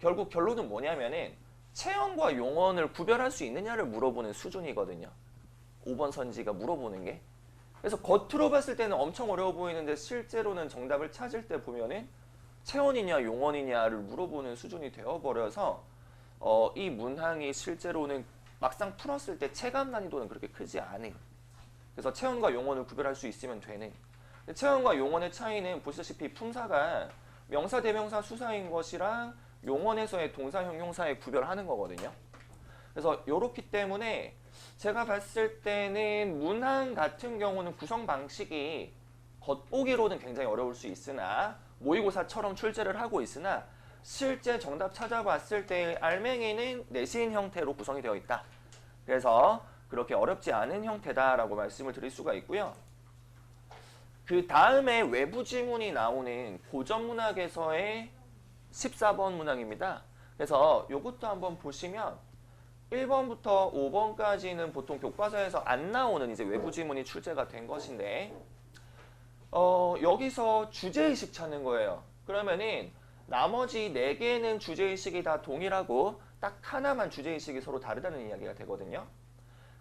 결국 결론은 뭐냐면은 체언과 용언을 구별할 수 있느냐를 물어보는 수준이거든요. 5번 선지가 물어보는 게. 그래서 겉으로 봤을 때는 엄청 어려워 보이는데 실제로는 정답을 찾을 때 보면은 체언이냐 용언이냐를 물어보는 수준이 되어버려서 이 문항이 실제로는 막상 풀었을 때 체감 난이도는 그렇게 크지 않아요. 그래서 체언과 용언을 구별할 수 있으면 되는. 체언과 용언의 차이는 보시다시피 품사가 명사, 대명사, 수사인 것이랑 용언에서의 동사, 형용사에 구별하는 거거든요. 그래서 이렇기 때문에 제가 봤을 때는 문항 같은 경우는 구성 방식이 겉보기로는 굉장히 어려울 수 있으나 모의고사처럼 출제를 하고 있으나 실제 정답 찾아봤을 때 알맹이는 내신 형태로 구성이 되어 있다. 그래서 그렇게 어렵지 않은 형태다라고 말씀을 드릴 수가 있고요. 그 다음에 외부 지문이 나오는 고전문학에서의 14번 문항입니다. 그래서 이것도 한번 보시면 1번부터 5번까지는 보통 교과서에서 안 나오는 이제 외부 지문이 출제가 된 것인데 여기서 주제의식 찾는 거예요. 그러면은 나머지 4개는 주제의식이 다 동일하고 딱 하나만 주제의식이 서로 다르다는 이야기가 되거든요.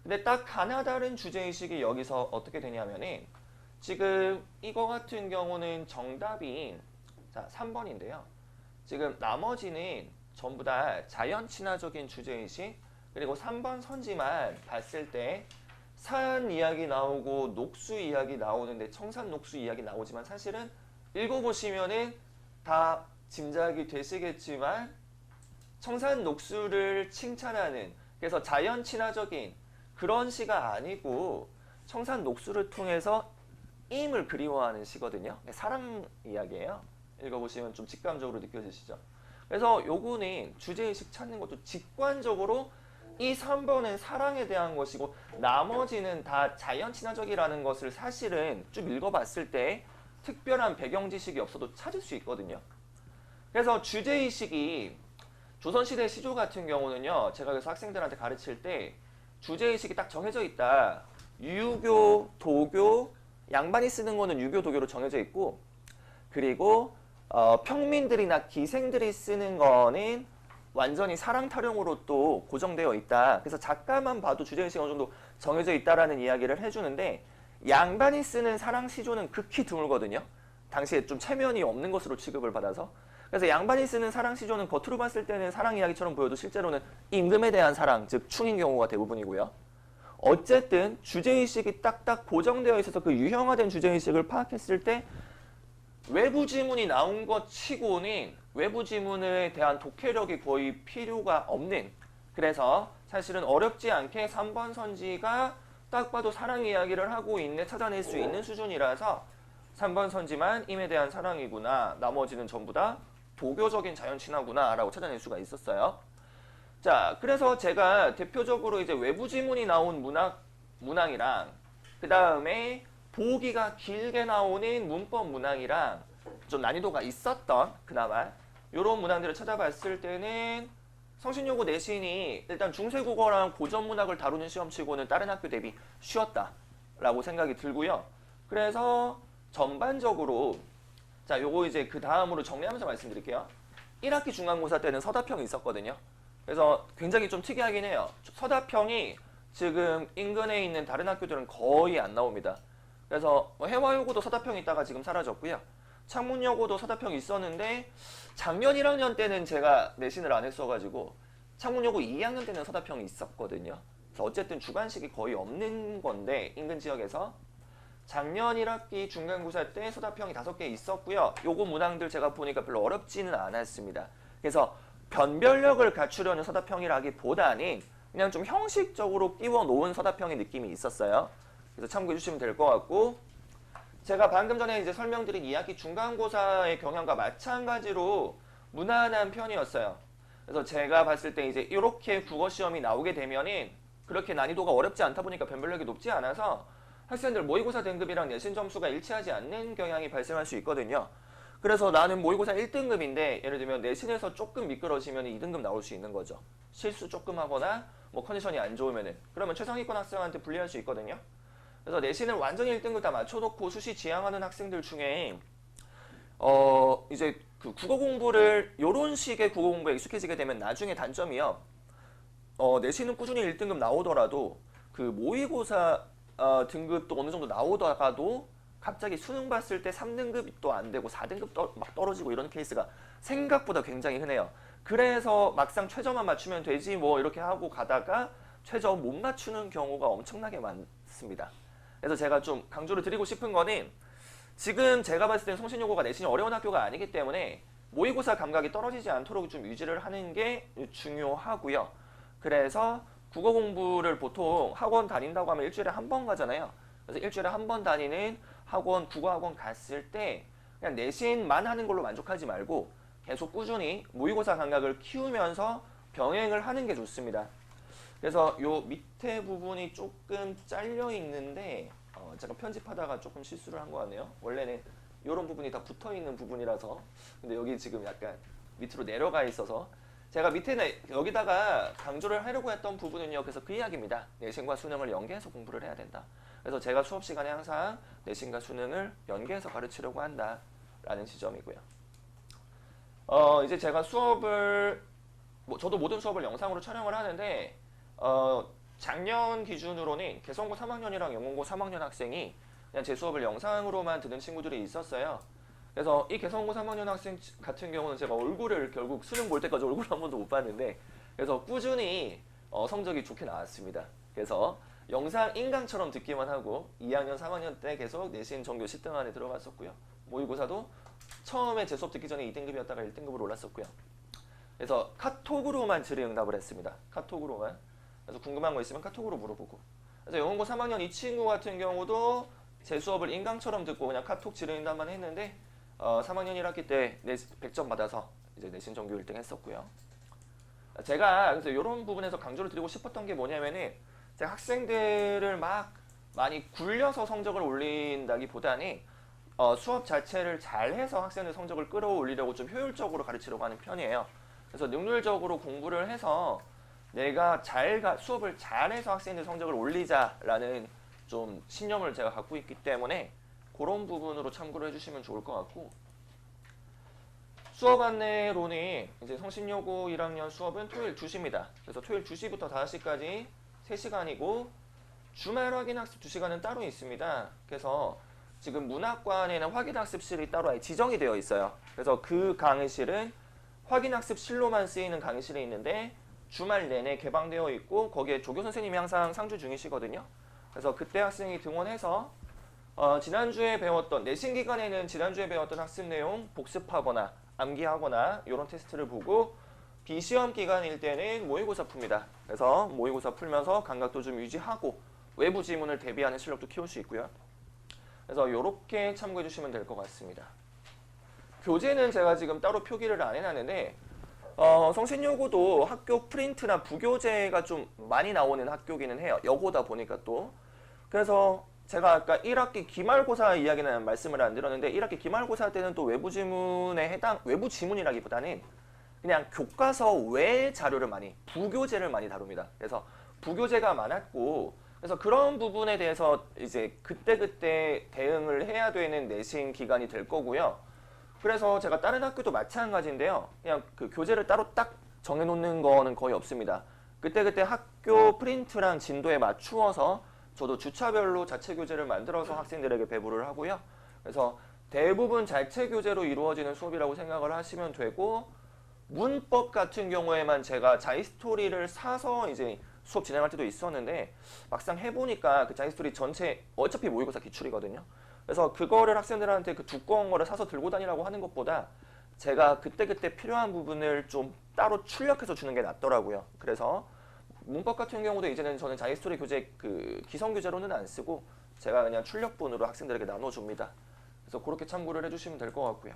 근데 딱 하나 다른 주제의식이 여기서 어떻게 되냐면은 지금 이거 같은 경우는 정답이 자 3번인데요. 지금 나머지는 전부 다 자연 친화적인 주제의식 그리고 3번 선지만 봤을 때 산 이야기 나오고 녹수 이야기 나오는데 청산 녹수 이야기 나오지만 사실은 읽어보시면은 다 짐작이 되시겠지만 청산 녹수를 칭찬하는 그래서 자연 친화적인 그런 시가 아니고 청산 녹수를 통해서 임을 그리워하는 시거든요. 사랑 이야기예요. 읽어보시면 좀 직감적으로 느껴지시죠. 그래서 요거는 주제의식 찾는 것도 직관적으로 이 3번은 사랑에 대한 것이고 나머지는 다 자연 친화적이라는 것을 사실은 좀 읽어봤을 때 특별한 배경 지식이 없어도 찾을 수 있거든요. 그래서 주제의식이 조선시대 시조 같은 경우는요. 제가 그래서 학생들한테 가르칠 때 주제의식이 딱 정해져 있다. 유교, 도교, 양반이 쓰는 거는 유교, 도교로 정해져 있고 그리고 평민들이나 기생들이 쓰는 거는 완전히 사랑 타령으로 또 고정되어 있다. 그래서 작가만 봐도 주제의식이 어느 정도 정해져 있다라는 이야기를 해주는데 양반이 쓰는 사랑 시조는 극히 드물거든요. 당시에 좀 체면이 없는 것으로 취급을 받아서 그래서 양반이 쓰는 사랑 시조는 겉으로 봤을 때는 사랑 이야기처럼 보여도 실제로는 임금에 대한 사랑, 즉 충인 경우가 대부분이고요. 어쨌든 주제의식이 딱딱 고정되어 있어서 그 유형화된 주제의식을 파악했을 때 외부 지문이 나온 것 치고는 외부 지문에 대한 독해력이 거의 필요가 없는 그래서 사실은 어렵지 않게 3번 선지가 딱 봐도 사랑 이야기를 하고 있네 찾아낼 수 있는 수준이라서 3번 선지만 임에 대한 사랑이구나 나머지는 전부 다 도교적인 자연 친화구나 라고 찾아낼 수가 있었어요. 자, 그래서 제가 대표적으로 이제 외부 지문이 나온 문항이랑 그 다음에 보기가 길게 나오는 문법 문항이랑 좀 난이도가 있었던 그나마 이런 문항들을 찾아봤을 때는 성신여고 내신이 일단 중세국어랑 고전문학을 다루는 시험치고는 다른 학교 대비 쉬웠다라고 생각이 들고요. 그래서 전반적으로 자, 요거 이제 그 다음으로 정리하면서 말씀드릴게요. 1학기 중간고사 때는 서다평이 있었거든요. 그래서 굉장히 좀 특이하긴 해요. 서다평이 지금 인근에 있는 다른 학교들은 거의 안 나옵니다. 그래서 해화여고도 서다평이 있다가 지금 사라졌고요. 창문여고도 서다평이 있었는데 작년 1학년 때는 제가 내신을 안 했어가지고 창문여고 2학년 때는 서다평이 있었거든요. 그래서 어쨌든 주관식이 거의 없는 건데 인근 지역에서 작년 1학기 중간고사 때 서다평이 5개 있었고요. 요거 문항들 제가 보니까 별로 어렵지는 않았습니다. 그래서 변별력을 갖추려는 서다평이라기보다는 그냥 좀 형식적으로 끼워 놓은 서다평의 느낌이 있었어요. 그래서 참고해 주시면 될 것 같고 제가 방금 전에 이제 설명드린 2학기 중간고사의 경향과 마찬가지로 무난한 편이었어요. 그래서 제가 봤을 때 이제 이렇게 국어 시험이 나오게 되면은 그렇게 난이도가 어렵지 않다 보니까 변별력이 높지 않아서 학생들 모의고사 등급이랑 내신 점수가 일치하지 않는 경향이 발생할 수 있거든요. 그래서 나는 모의고사 1등급인데 예를 들면 내신에서 조금 미끄러지면 2등급 나올 수 있는 거죠. 실수 조금 하거나 뭐 컨디션이 안 좋으면은 그러면 최상위권 학생한테 불리할 수 있거든요. 그래서 내신을 완전히 1등급 다 맞춰놓고 수시 지향하는 학생들 중에 이제 그 국어 공부를 요런 식의 국어 공부에 익숙해지게 되면 나중에 단점이요. 내신은 꾸준히 1등급 나오더라도 그 모의고사 등급도 어느 정도 나오다가도 갑자기 수능 봤을 때 3등급도 안 되고 4등급 막 떨어지고 이런 케이스가 생각보다 굉장히 흔해요. 그래서 막상 최저만 맞추면 되지 뭐 이렇게 하고 가다가 최저 못 맞추는 경우가 엄청나게 많습니다. 그래서 제가 좀 강조를 드리고 싶은 거는 지금 제가 봤을 때는 성신여고가 내신이 어려운 학교가 아니기 때문에 모의고사 감각이 떨어지지 않도록 좀 유지를 하는 게 중요하고요. 그래서 국어 공부를 보통 학원 다닌다고 하면 일주일에 한 번 가잖아요. 그래서 일주일에 한 번 다니는 학원, 국어학원 갔을 때 그냥 내신만 하는 걸로 만족하지 말고 계속 꾸준히 모의고사 감각을 키우면서 병행을 하는 게 좋습니다. 그래서 요 밑에 부분이 조금 잘려 있는데 제가 편집하다가 조금 실수를 한 것 같네요. 원래는 이런 부분이 다 붙어 있는 부분이라서 근데 여기 지금 약간 밑으로 내려가 있어서 제가 밑에는 여기다가 강조를 하려고 했던 부분은요. 그래서 그 이야기입니다. 내신과 수능을 연계해서 공부를 해야 된다. 그래서 제가 수업 시간에 항상 내신과 수능을 연계해서 가르치려고 한다라는 지점이고요. 이제 제가 수업을 저도 모든 수업을 영상으로 촬영을 하는데 작년 기준으로는 개성고 3학년이랑 영문고 3학년 학생이 그냥 제 수업을 영상으로만 듣는 친구들이 있었어요. 그래서 이 개성고 3학년 학생 같은 경우는 제가 얼굴을 결국 수능 볼 때까지 얼굴 한 번도 못 봤는데 그래서 꾸준히 성적이 좋게 나왔습니다. 그래서 영상 인강처럼 듣기만 하고 2학년, 3학년 때 계속 내신 전교 10등 안에 들어갔었고요. 모의고사도 처음에 제 수업 듣기 전에 2등급이었다가 1등급으로 올랐었고요. 그래서 카톡으로만 질의응답을 했습니다. 카톡으로만. 그래서 궁금한 거 있으면 카톡으로 물어보고. 그래서 영문고 3학년 이 친구 같은 경우도 제 수업을 인강처럼 듣고 그냥 카톡 질의응답만 했는데 3학년 1학기 때 100점 받아서 이제 내신 전교 1등 했었고요. 제가 그래서 이런 부분에서 강조를 드리고 싶었던 게 뭐냐면은 제가 학생들을 막 많이 굴려서 성적을 올린다기보다는 수업 자체를 잘해서 학생들 성적을 끌어올리려고 좀 효율적으로 가르치려고 하는 편이에요. 그래서 능률적으로 공부를 해서 내가 수업을 잘해서 학생들 성적을 올리자라는 좀 신념을 제가 갖고 있기 때문에 그런 부분으로 참고를 해주시면 좋을 것 같고 수업 안내로는 이제 성신여고 1학년 수업은 토요일 2시입니다. 그래서 토요일 2시부터 5시까지 3시간이고 주말 확인학습 2시간은 따로 있습니다. 그래서 지금 문학관에는 확인학습실이 따로 아예 지정이 되어 있어요. 그래서 그 강의실은 확인학습실로만 쓰이는 강의실이 있는데 주말 내내 개방되어 있고 거기에 조교 선생님이 항상 상주 중이시거든요. 그래서 그때 학생이 등원해서 지난주에 배웠던 내신 기간에는 지난주에 배웠던 학습 내용 복습하거나 암기하거나 이런 테스트를 보고 비시험 기간일 때는 모의고사 풉니다. 그래서 모의고사 풀면서 감각도 좀 유지하고 외부 지문을 대비하는 실력도 키울 수 있고요. 그래서 이렇게 참고해 주시면 될 것 같습니다. 교재는 제가 지금 따로 표기를 안 해놨는데 성신여고도 학교 프린트나 부교재가 좀 많이 나오는 학교기는 해요. 여고다 보니까 또. 그래서 제가 아까 1학기 기말고사 이야기는 말씀을 안 드렸는데 1학기 기말고사 때는 또 외부 지문이라기보다는 그냥 교과서 외 자료를 많이, 부교재를 많이 다룹니다. 그래서 부교재가 많았고, 그래서 그런 부분에 대해서 이제 그때그때 대응을 해야 되는 내신 기간이 될 거고요. 그래서 제가 다른 학교도 마찬가지인데요. 그냥 그 교재를 따로 딱 정해놓는 거는 거의 없습니다. 그때그때 학교 프린트랑 진도에 맞추어서 저도 주차별로 자체 교재를 만들어서 학생들에게 배부를 하고요. 그래서 대부분 자체 교재로 이루어지는 수업이라고 생각을 하시면 되고, 문법 같은 경우에만 제가 자이스토리를 사서 이제 수업 진행할 때도 있었는데, 막상 해보니까 그 자이스토리 전체 어차피 모의고사 기출이거든요. 그래서 그거를 학생들한테 그 두꺼운 거를 사서 들고 다니라고 하는 것보다 제가 그때그때 필요한 부분을 좀 따로 출력해서 주는 게 낫더라고요. 그래서 문법 같은 경우도 이제는 저는 자이스토리 교재 그 기성 교재로는 안 쓰고 제가 그냥 출력본으로 학생들에게 나눠줍니다. 그래서 그렇게 참고를 해주시면 될 것 같고요.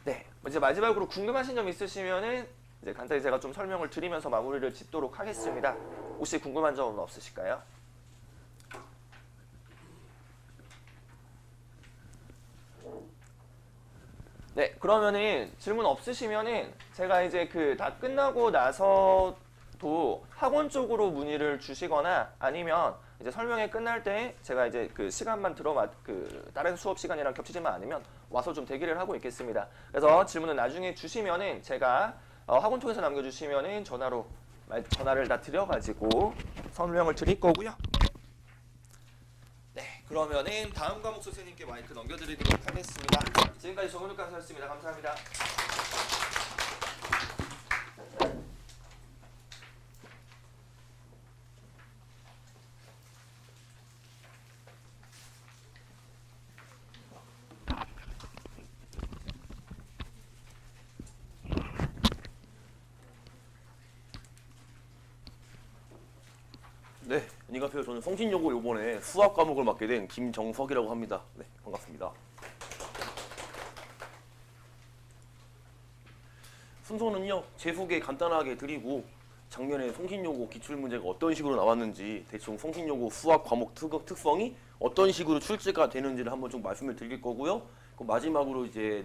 네, 이제 마지막으로 궁금하신 점 있으시면은 이제 간단히 제가 좀 설명을 드리면서 마무리를 짓도록 하겠습니다. 혹시 궁금한 점은 없으실까요? 네, 그러면은 질문 없으시면은 제가 이제 그 다 끝나고 나서도 학원 쪽으로 문의를 주시거나 아니면 이제 설명회 끝날 때 제가 이제 그 시간만 그 다른 수업 시간이랑 겹치지만 않으면 와서 좀 대기를 하고 있겠습니다. 그래서 질문은 나중에 주시면은 제가 학원 통해서 남겨주시면은 전화를 다 드려가지고 설명을 드릴 거고요. 네, 그러면은 다음 과목 선생님께 마이크 넘겨드리도록 하겠습니다. 지금까지 정은욱 강사였습니다. 감사합니다. 네, 안녕하세요. 저는 성신여고 요번에 수학 과목을 맡게 된 김정석이라고 합니다. 네, 반갑습니다. 순서는요, 제 소개 간단하게 드리고 작년에 성신여고 기출문제가 어떤 식으로 나왔는지 대충 성신여고 수학 과목 특성이 어떤 식으로 출제가 되는지를 한번 좀 말씀을 드릴 거고요. 그 마지막으로 이제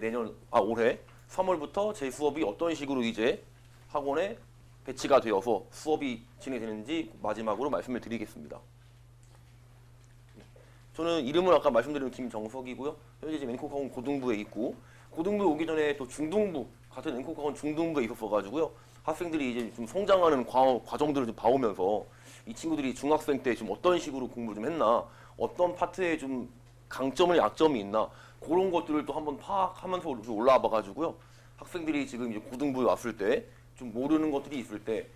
올해 3월부터 제 수업이 어떤 식으로 이제 학원에 배치가 되어서 수업이 진행되는지 마지막으로 말씀을 드리겠습니다. 저는 이름은 아까 말씀드린 김정석이고요. 현재 지금 앵콕학원 고등부에 있고, 고등부에 오기 전에 또 중등부, 같은 앵콕학원 중등부에 있었어가지고요. 학생들이 이제 좀 성장하는 과정들을 좀 봐오면서 이 친구들이 중학생 때 좀 어떤 식으로 공부를 좀 했나, 어떤 파트에 좀 강점이나 약점이 있나, 그런 것들을 또 한번 파악하면서 올라와 봐가지고요. 학생들이 지금 이제 고등부에 왔을 때 좀 모르는 것들이 있을 때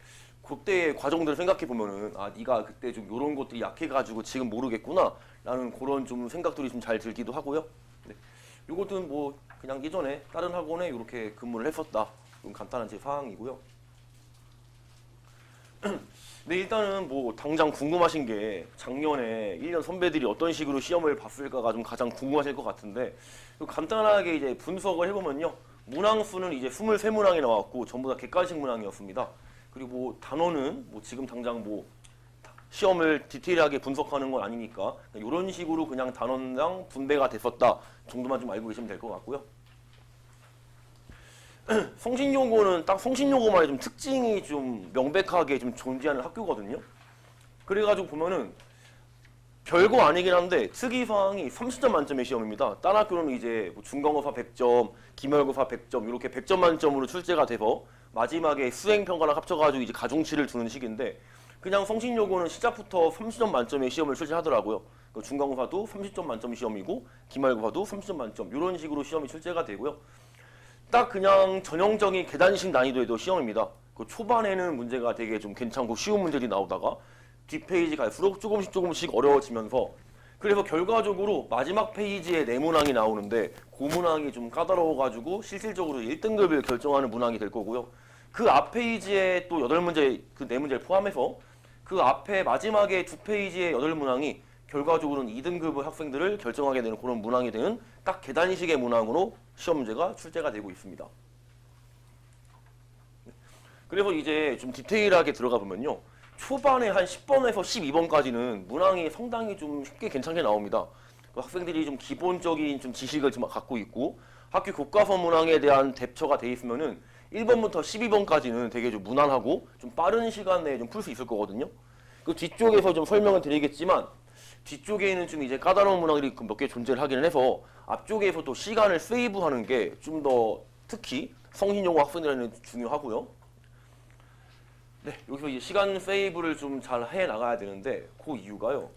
그때의 과정들을 생각해 보면은 네가 그때 좀 이런 것들이 약해가지고 지금 모르겠구나라는 그런 좀 생각들이 좀 잘 들기도 하고요. 네. 이것은 뭐 그냥 예전에 다른 학원에 이렇게 근무를 했었다. 좀 간단한 제 사항이고요. 네, 일단은 뭐 당장 궁금하신 게 작년에 1년 선배들이 어떤 식으로 시험을 봤을까가 좀 가장 궁금하실 것 같은데 간단하게 이제 분석을 해보면요. 문항수는 이제 23문항이 나왔고 전부 다 객관식 문항이었습니다. 그리고 단어는 뭐 지금 당장 뭐 시험을 디테일하게 분석하는 건 아니니까 이런 식으로 그냥 단원당 분배가 됐었다 정도만 좀 알고 계시면 될 것 같고요. 성신여고는 딱 성신여고만의 좀 특징이 좀 명백하게 좀 존재하는 학교거든요. 그래가지고 보면은 별거 아니긴 한데 특이사항이 30점 만점의 시험입니다. 다른 학교는 이제 뭐 중간고사 100점, 기말고사 100점 이렇게 100점 만점으로 출제가 돼서 마지막에 수행평가랑 합쳐가지고 이제 가중치를 두는 식인데 그냥 성신여고는 시작부터 30점 만점의 시험을 출제하더라고요. 중간고사도 30점 만점 시험이고 기말고사도 30점 만점 이런 식으로 시험이 출제가 되고요. 딱 그냥 전형적인 계단식 난이도의 시험입니다. 그 초반에는 문제가 되게 좀 괜찮고 쉬운 문제들이 나오다가 뒷페이지 갈수록 조금씩 어려워지면서 그래서 결과적으로 마지막 페이지에 네 문항이 나오는데 그 문항이 좀 까다로워가지고 실질적으로 1등급을 결정하는 문항이 될 거고요. 그 앞 페이지에 또 8문제, 그 4문제를 포함해서 그 앞에 마지막에 두 페이지의 8문항이 결과적으로는 2등급 학생들을 결정하게 되는 그런 문항이 되는 딱 계단식의 문항으로 시험 문제가 출제가 되고 있습니다. 그래서 이제 좀 디테일하게 들어가 보면요. 초반에 한 10번에서 12번까지는 문항이 상당히 좀 쉽게 괜찮게 나옵니다. 학생들이 좀 기본적인 좀 지식을 좀 갖고 있고 학교 교과서 문항에 대한 대처가 돼 있으면은 1번부터 12번까지는 되게 좀 무난하고 좀 빠른 시간 내에 좀 풀 수 있을 거거든요. 그 뒤쪽에서 좀 설명을 드리겠지만 뒤쪽에는 좀 이제 까다로운 문항들이 몇 개 존재를 하기는 해서 앞쪽에서 또 시간을 세이브하는 게 좀 더 특히 성신여고 학생들에는 중요하고요. 네, 여기서 이제 시간 세이브를 좀 잘 해 나가야 되는데 그 이유가요.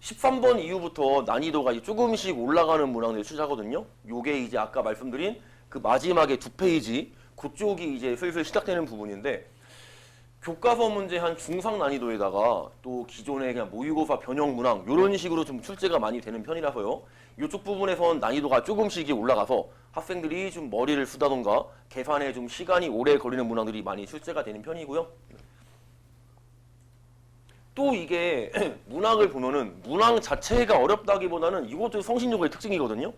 13번 이후부터 난이도가 이제 조금씩 올라가는 문항들이 출제하거든요. 요게 이제 아까 말씀드린 그 마지막에 2페이지 그쪽이 이제 슬슬 시작되는 부분인데 교과서 문제 한 중상 난이도에다가 또 기존의 그냥 모의고사 변형 문항 이런 식으로 좀 출제가 많이 되는 편이라서요. 이쪽 부분에선 난이도가 조금씩 올라가서 학생들이 좀 머리를 쓰다던가 계산에 좀 시간이 오래 걸리는 문항들이 많이 출제가 되는 편이고요. 또 이게 문항을 보면은 문항 자체가 어렵다기보다는 이것도 성신여고의 특징이거든요.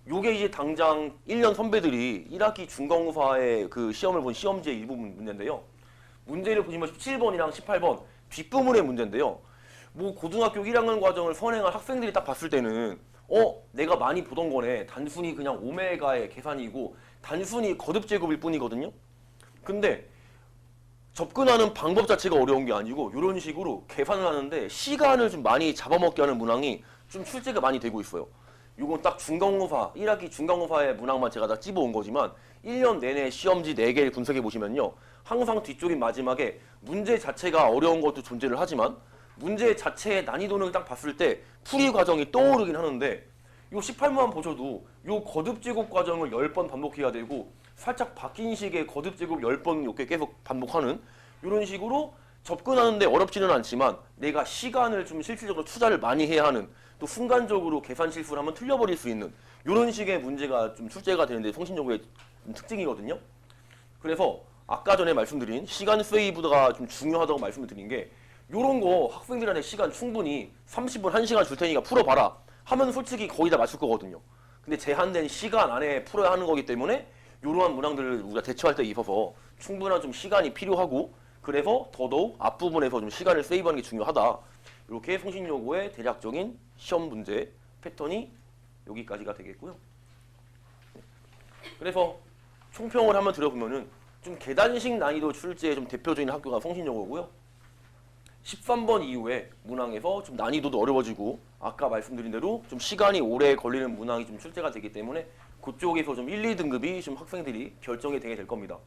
요게 이제 당장 1년 선배들이 1학기 중간고사의 그 시험을 본 시험지의 일부분 문제인데요. 문제를 보시면 17번이랑 18번 뒷부분의 문제인데요. 뭐 고등학교 1학년 과정을 선행한 학생들이 딱 봤을 때는 내가 많이 보던 거네. 단순히 그냥 오메가의 계산이고 단순히 거듭 제곱일 뿐이거든요. 근데 접근하는 방법 자체가 어려운 게 아니고 이런 식으로 계산을 하는데 시간을 좀 많이 잡아먹게 하는 문항이 좀 출제가 많이 되고 있어요. 이건 딱 중간고사, 1학기 중간고사의 문항만 제가 다 찝어온 거지만 1년 내내 시험지 4개를 분석해 보시면요. 항상 뒤쪽인 마지막에 문제 자체가 어려운 것도 존재를 하지만 문제 자체의 난이도는 딱 봤을 때 풀이 과정이 떠오르긴 하는데 요 18만 보셔도 요 거듭 제곱 과정을 10번 반복해야 되고 살짝 바뀐 식의 거듭 제곱 10번 이렇게 계속 반복하는 이런 식으로 접근하는데 어렵지는 않지만 내가 시간을 좀 실질적으로 투자를 많이 해야 하는 또 순간적으로 계산 실수를 하면 틀려버릴 수 있는 이런 식의 문제가 좀 출제가 되는데 성신여고의 특징이거든요. 그래서 아까 전에 말씀드린 시간 세이브가 좀 중요하다고 말씀을 드린 게 이런 거 학생들한테 시간 충분히 30분, 1시간 줄 테니까 풀어봐라 하면 솔직히 거의 다 맞출 거거든요. 근데 제한된 시간 안에 풀어야 하는 거기 때문에 이러한 문항들을 우리가 대처할 때 있어서 충분한 좀 시간이 필요하고 그래서 더더욱 앞부분에서 좀 시간을 세이브하는 게 중요하다. 이렇게 성신여고의 대략적인 시험 문제 패턴이 여기까지가 되겠고요. 그래서 총평을 한번 드려보면은 좀 계단식 난이도 출제의 좀 대표적인 학교가 성신여고고요. 13번 이후에 문항에서 좀 난이도도 어려워지고 아까 말씀드린 대로 좀 시간이 오래 걸리는 문항이 좀 출제가 되기 때문에 그쪽에서 좀 1, 2등급이 좀 학생들이 결정이 되게 될 겁니다.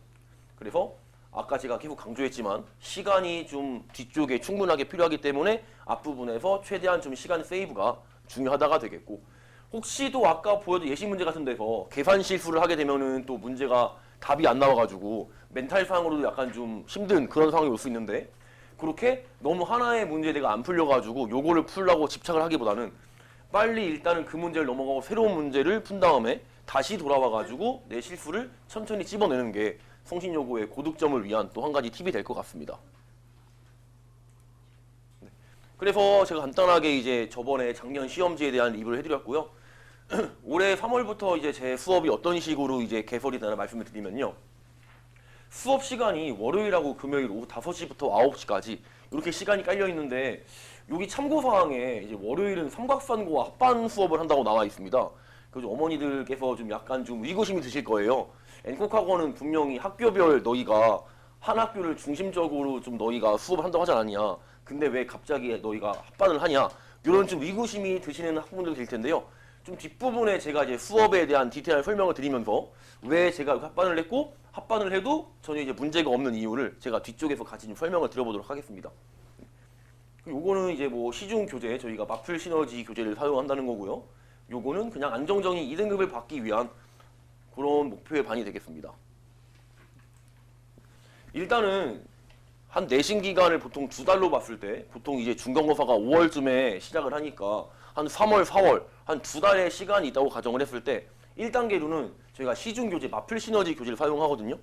그래서 아까 제가 계속 강조했지만 시간이 좀 뒤쪽에 충분하게 필요하기 때문에 앞부분에서 최대한 좀 시간 세이브가 중요하다가 되겠고 혹시 또 아까 보여준 예시 문제 같은 데서 계산 실수를 하게 되면은 또 문제가 답이 안 나와가지고 멘탈상으로도 약간 좀 힘든 그런 상황이 올 수 있는데 그렇게 너무 하나의 문제에 내가 안 풀려가지고 요거를 풀려고 집착을 하기보다는 빨리 일단은 그 문제를 넘어가고 새로운 문제를 푼 다음에 다시 돌아와가지고 내 실수를 천천히 찝어내는 게 성신여고의 고득점을 위한 또 한 가지 팁이 될 것 같습니다. 네. 그래서 제가 간단하게 이제 저번에 작년 시험지에 대한 리뷰를 해드렸고요. 올해 3월부터 이제 제 수업이 어떤 식으로 이제 개설이 되나 말씀을 드리면요. 수업 시간이 월요일하고 금요일 오후 5시부터 9시까지 이렇게 시간이 깔려 있는데 여기 참고사항에 이제 월요일은 삼각산고와 합반 수업을 한다고 나와 있습니다. 그래서 어머니들께서 좀 약간 좀 의구심이 드실 거예요. 엔콕학원은 분명히 학교별 너희가 한 학교를 중심적으로 좀 너희가 수업을 한다고 하지 않았냐. 근데 왜 갑자기 너희가 합반을 하냐. 이런 좀 의구심이 드시는 학부모들 계실 텐데요. 좀 뒷부분에 제가 이제 수업에 대한 디테일한 설명을 드리면서 왜 제가 합반을 했고 합반을 해도 전혀 이제 문제가 없는 이유를 제가 뒤쪽에서 같이 좀 설명을 드려보도록 하겠습니다. 요거는 이제 뭐 시중 교재 저희가 마플 시너지 교재를 사용한다는 거고요. 요거는 그냥 안정적인 2등급을 받기 위한 그런 목표의 반이 되겠습니다. 일단은 한 내신 기간을 보통 2달로 봤을 때 보통 이제 중간고사가 5월쯤에 시작을 하니까 한 3월, 4월 한 2달의 시간이 있다고 가정을 했을 때 1단계로는 저희가 시중 교재 마플 시너지 교재를 사용하거든요. 요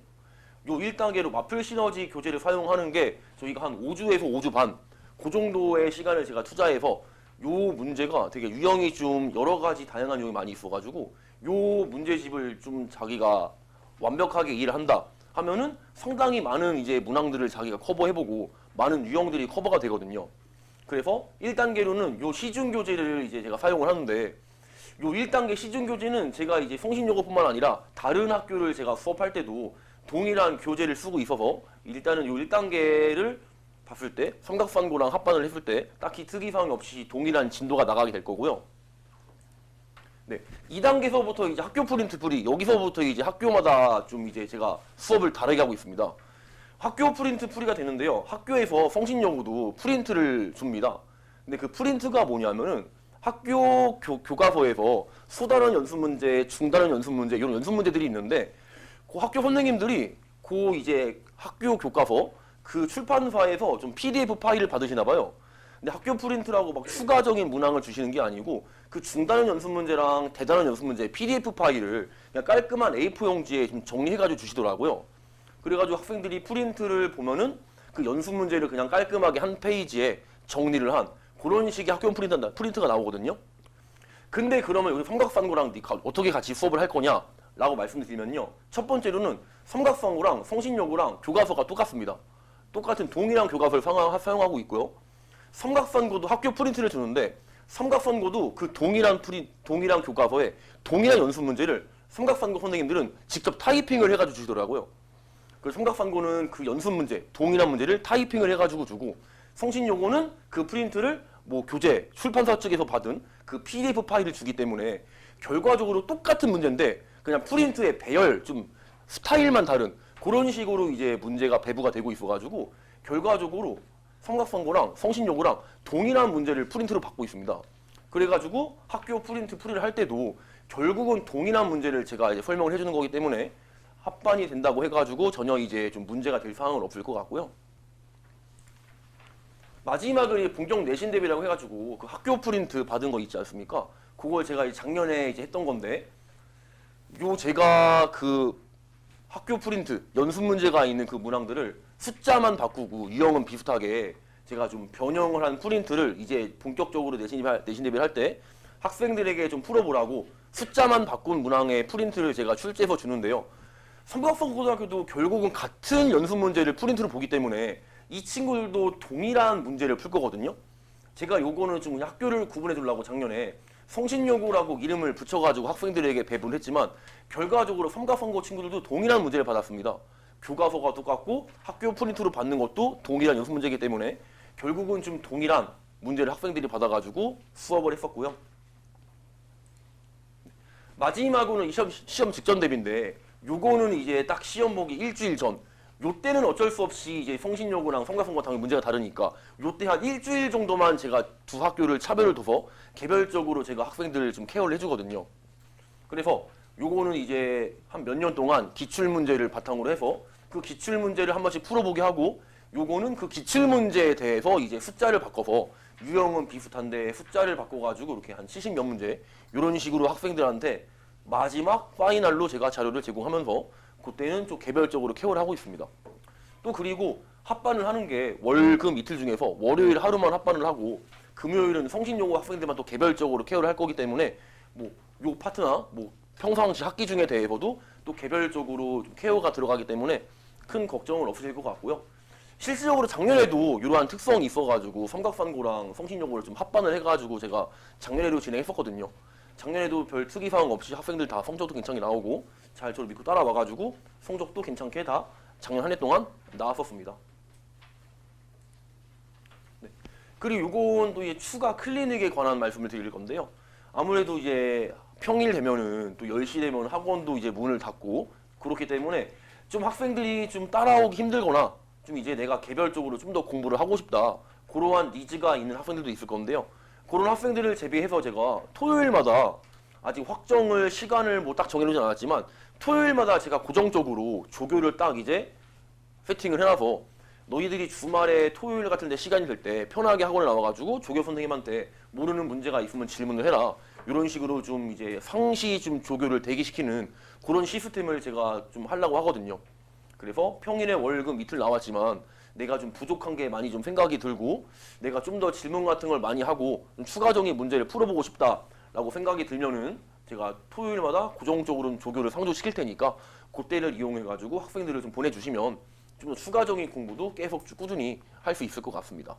1단계로 마플 시너지 교재를 사용하는 게 저희가 한 5주에서 5주 반 그 정도의 시간을 제가 투자해서 요 문제가 되게 유형이 좀 여러 가지 다양한 유형이 많이 있어가지고 요 문제집을 좀 자기가 완벽하게 이해를 한다 하면은 상당히 많은 이제 문항들을 자기가 커버해보고 많은 유형들이 커버가 되거든요. 그래서 1단계로는 요 시중교재를 이제 제가 사용을 하는데 요 1단계 시중교재는 제가 이제 성신여고뿐만 아니라 다른 학교를 제가 수업할 때도 동일한 교재를 쓰고 있어서 일단은 요 1단계를 봤을 때 삼각산고랑 합반을 했을 때 딱히 특이사항이 없이 동일한 진도가 나가게 될 거고요. 네, 2단계서부터 이제 학교 프린트 풀이, 여기서부터 이제 학교마다 좀 이제 제가 수업을 다르게 하고 있습니다. 학교 프린트 풀이가 되는데요. 학교에서 성신여고도 프린트를 줍니다. 근데 그 프린트가 뭐냐면은 학교 교과서에서 소단원 연습 문제, 중단원 연습 문제 이런 연습 문제들이 있는데 그 학교 선생님들이 그 이제 학교 교과서 그 출판사에서 좀 PDF 파일을 받으시나 봐요. 근데 학교 프린트라고 막 추가적인 문항을 주시는 게 아니고 그 중단원 연습 문제랑 대단원 연습 문제 PDF 파일을 그냥 깔끔한 A4 용지에 좀 정리해가지고 주시더라고요. 그래가지고 학생들이 프린트를 보면은 그 연습 문제를 그냥 깔끔하게 한 페이지에 정리를 한 그런 식의 학교 프린트가 나오거든요. 근데 그러면 여기 삼각산고랑 어떻게 같이 수업을 할 거냐? 라고 말씀드리면요. 첫 번째로는 삼각산고랑 성신여고랑 교과서가 똑같습니다. 똑같은 동일한 교과서를 사용하고 있고요. 삼각산고도 학교 프린트를 주는데 삼각산고도 그 동일한 교과서에 동일한 연습 문제를 삼각산고 선생님들은 직접 타이핑을 해가지고 주시더라고요. 그 삼각산고는 그 연습 문제, 동일한 문제를 타이핑을 해가지고 주고 성신여고는 그 프린트를 뭐 교재, 출판사 측에서 받은 그 PDF 파일을 주기 때문에 결과적으로 똑같은 문제인데 그냥 프린트의 배열, 좀 스타일만 다른 그런 식으로 이제 문제가 배부가 되고 있어가지고 결과적으로 삼각산고랑 성신여고랑 동일한 문제를 프린트로 받고 있습니다. 그래가지고 학교 프린트 풀이를 할 때도 결국은 동일한 문제를 제가 이제 설명을 해주는 거기 때문에 합반이 된다고 해가지고 전혀 이제 좀 문제가 될 상황은 없을 것 같고요. 마지막은 본격 내신 대비라고 해가지고 그 학교 프린트 받은 거 있지 않습니까? 그걸 제가 작년에 이제 했던 건데 제가 그 학교 프린트 연습 문제가 있는 그 문항들을 숫자만 바꾸고 유형은 비슷하게 제가 좀 변형을 한 프린트를 이제 본격적으로 내신 대비를 할 때 학생들에게 좀 풀어보라고 숫자만 바꾼 문항의 프린트를 제가 출제해서 주는데요. 삼각산고등학교도 결국은 같은 연습 문제를 프린트로 보기 때문에 이 친구들도 동일한 문제를 풀 거거든요. 제가 요거는 좀 학교를 구분해 주려고 작년에 성신여고라고 이름을 붙여가지고 학생들에게 배분을 했지만 결과적으로 삼각산고 친구들도 동일한 문제를 받았습니다. 교과서가 똑같고 학교 프린트로 받는 것도 동일한 연습 문제이기 때문에 결국은 좀 동일한 문제를 학생들이 받아가지고 수업을 했었고요. 마지막으로는 시험 직전 대비인데 요거는 이제 딱 시험 보기 일주일 전 요때는 어쩔 수 없이 이제 성신여고랑 삼각산고 당연히 문제가 다르니까 요때 한 일주일 정도만 제가 두 학교를 차별을 둬서 개별적으로 제가 학생들을 좀 케어를 해주거든요. 그래서 요거는 이제 한 몇 년 동안 기출문제를 바탕으로 해서 그 기출문제를 한 번씩 풀어보게 하고 요거는 그 기출문제에 대해서 이제 숫자를 바꿔서 유형은 비슷한데 숫자를 바꿔가지고 이렇게 한 70몇 문제 이런 식으로 학생들한테 마지막 파이널로 제가 자료를 제공하면서 그때는 좀 개별적으로 케어를 하고 있습니다. 또 그리고 합반을 하는 게 월금 이틀 중에서 월요일 하루만 합반을 하고 금요일은 성신여고 학생들만 또 개별적으로 케어를 할 거기 때문에 뭐 요 파트나 뭐 평상시 학기 중에 대해서도 또 개별적으로 좀 케어가 들어가기 때문에 큰 걱정은 없으실 것 같고요. 실질적으로 작년에도 이러한 특성이 있어가지고 삼각산고랑 성신여고를 좀 합반을 해가지고 제가 작년에도 진행했었거든요. 작년에도 별 특이사항 없이 학생들 다 성적도 괜찮게 나오고 잘 저를 믿고 따라와가지고 성적도 괜찮게 다 작년 한 해 동안 나왔었습니다. 네. 그리고 요건 또 이제 추가 클리닉에 관한 말씀을 드릴 건데요. 아무래도 이제 평일 되면은 또 10시 되면 학원도 이제 문을 닫고 그렇기 때문에 좀 학생들이 좀 따라오기 힘들거나 좀 이제 내가 개별적으로 좀 더 공부를 하고 싶다 그러한 니즈가 있는 학생들도 있을 건데요. 그런 학생들을 대비해서 제가 토요일마다 아직 확정을 시간을 뭐 딱 정해놓진 않았지만 토요일마다 제가 고정적으로 조교를 딱 이제 세팅을 해놔서 너희들이 주말에 토요일 같은 데 시간이 될 때 편하게 학원을 나와가지고 조교 선생님한테 모르는 문제가 있으면 질문을 해라. 이런 식으로 좀 이제 상시 좀 조교를 대기시키는 그런 시스템을 제가 좀 하려고 하거든요. 그래서 평일에 월금 이틀 나왔지만 내가 좀 부족한 게 많이 좀 생각이 들고 내가 좀 더 질문 같은 걸 많이 하고 좀 추가적인 문제를 풀어보고 싶다라고 생각이 들면은 제가 토요일마다 고정적으로 조교를 상주시킬 테니까 그때를 이용해가지고 학생들을 좀 보내주시면 좀 더 추가적인 공부도 계속 꾸준히 할 수 있을 것 같습니다.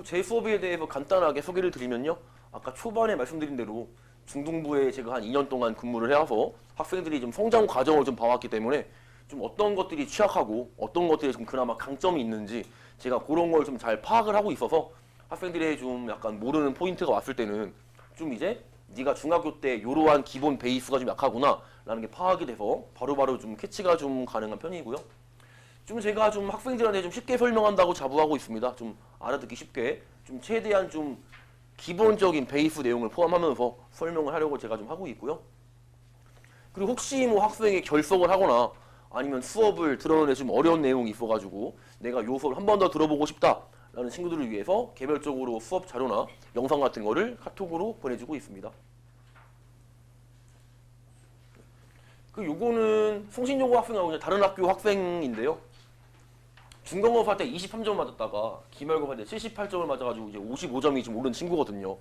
제 수업에 대해서 간단하게 소개를 드리면요. 아까 초반에 말씀드린 대로 중등부에 제가 한 2년 동안 근무를 해와서 학생들이 좀 성장 과정을 좀 봐왔기 때문에 좀 어떤 것들이 취약하고 어떤 것들이 좀 그나마 강점이 있는지 제가 그런 걸 좀 잘 파악을 하고 있어서 학생들의 좀 약간 모르는 포인트가 왔을 때는 좀 이제 네가 중학교 때 이러한 기본 베이스가 좀 약하구나 라는 게 파악이 돼서 바로바로 좀 캐치가 좀 가능한 편이고요. 좀 제가 좀 학생들한테 좀 쉽게 설명한다고 자부하고 있습니다. 좀 알아듣기 쉽게 좀 최대한 좀 기본적인 베이스 내용을 포함하면서 설명을 하려고 제가 좀 하고 있고요. 그리고 혹시 뭐 학생이 결석을 하거나 아니면 수업을 들어오는데 좀 어려운 내용이 있어가지고 내가 요 수업을 한 번 더 들어보고 싶다라는 친구들을 위해서 개별적으로 수업 자료나 영상 같은 거를 카톡으로 보내주고 있습니다. 그 요거는 송신여고 학생하고 그냥 다른 학교 학생인데요. 중간고사 할 때 23점 맞았다가 기말고사 할 때 78점을 맞아가지고 이제 55점이 좀 오른 친구거든요.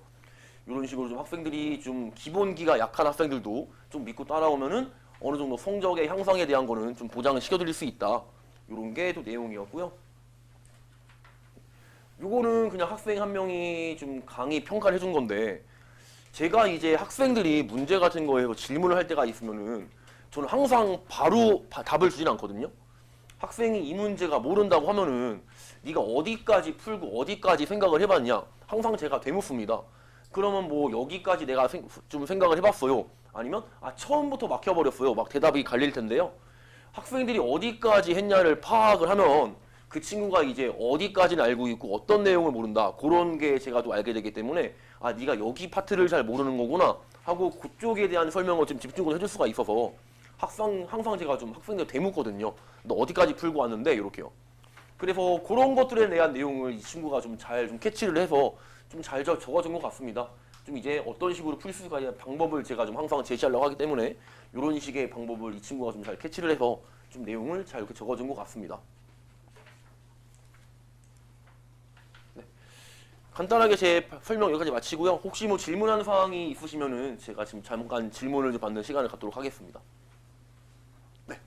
이런 식으로 좀 학생들이 좀 기본기가 약한 학생들도 좀 믿고 따라오면은 어느 정도 성적의 향상에 대한 거는 좀 보장을 시켜드릴 수 있다. 이런 게 또 내용이었고요. 요거는 그냥 학생 한 명이 좀 강의 평가를 해준 건데 제가 이제 학생들이 문제 같은 거에서 질문을 할 때가 있으면은 저는 항상 바로 답을 주진 않거든요. 학생이 이 문제가 모른다고 하면은 네가 어디까지 풀고 어디까지 생각을 해봤냐 항상 제가 되묻습니다. 그러면 뭐 여기까지 내가 좀 생각을 해봤어요. 아니면 처음부터 막혀버렸어요. 막 대답이 갈릴 텐데요. 학생들이 어디까지 했냐를 파악을 하면 그 친구가 이제 어디까지는 알고 있고 어떤 내용을 모른다. 그런 게 제가 또 알게 되기 때문에 네가 여기 파트를 잘 모르는 거구나 하고 그쪽에 대한 설명을 좀 집중을 해줄 수가 있어서 항상 제가 좀 학생들 되묻거든요. 너 어디까지 풀고 왔는데 이렇게요. 그래서 그런 것들에 대한 내용을 이 친구가 좀 잘 좀 캐치를 해서 좀 잘 적어준 것 같습니다. 좀 이제 어떤 식으로 풀 수가 있는 방법을 제가 좀 항상 제시하려고 하기 때문에 이런 식의 방법을 이 친구가 좀 잘 캐치를 해서 좀 내용을 잘 이렇게 적어준 것 같습니다. 네. 간단하게 제 설명 여기까지 마치고요. 혹시 뭐 질문하는 사항이 있으시면은 제가 지금 잠깐 질문을 좀 받는 시간을 갖도록 하겠습니다. 네.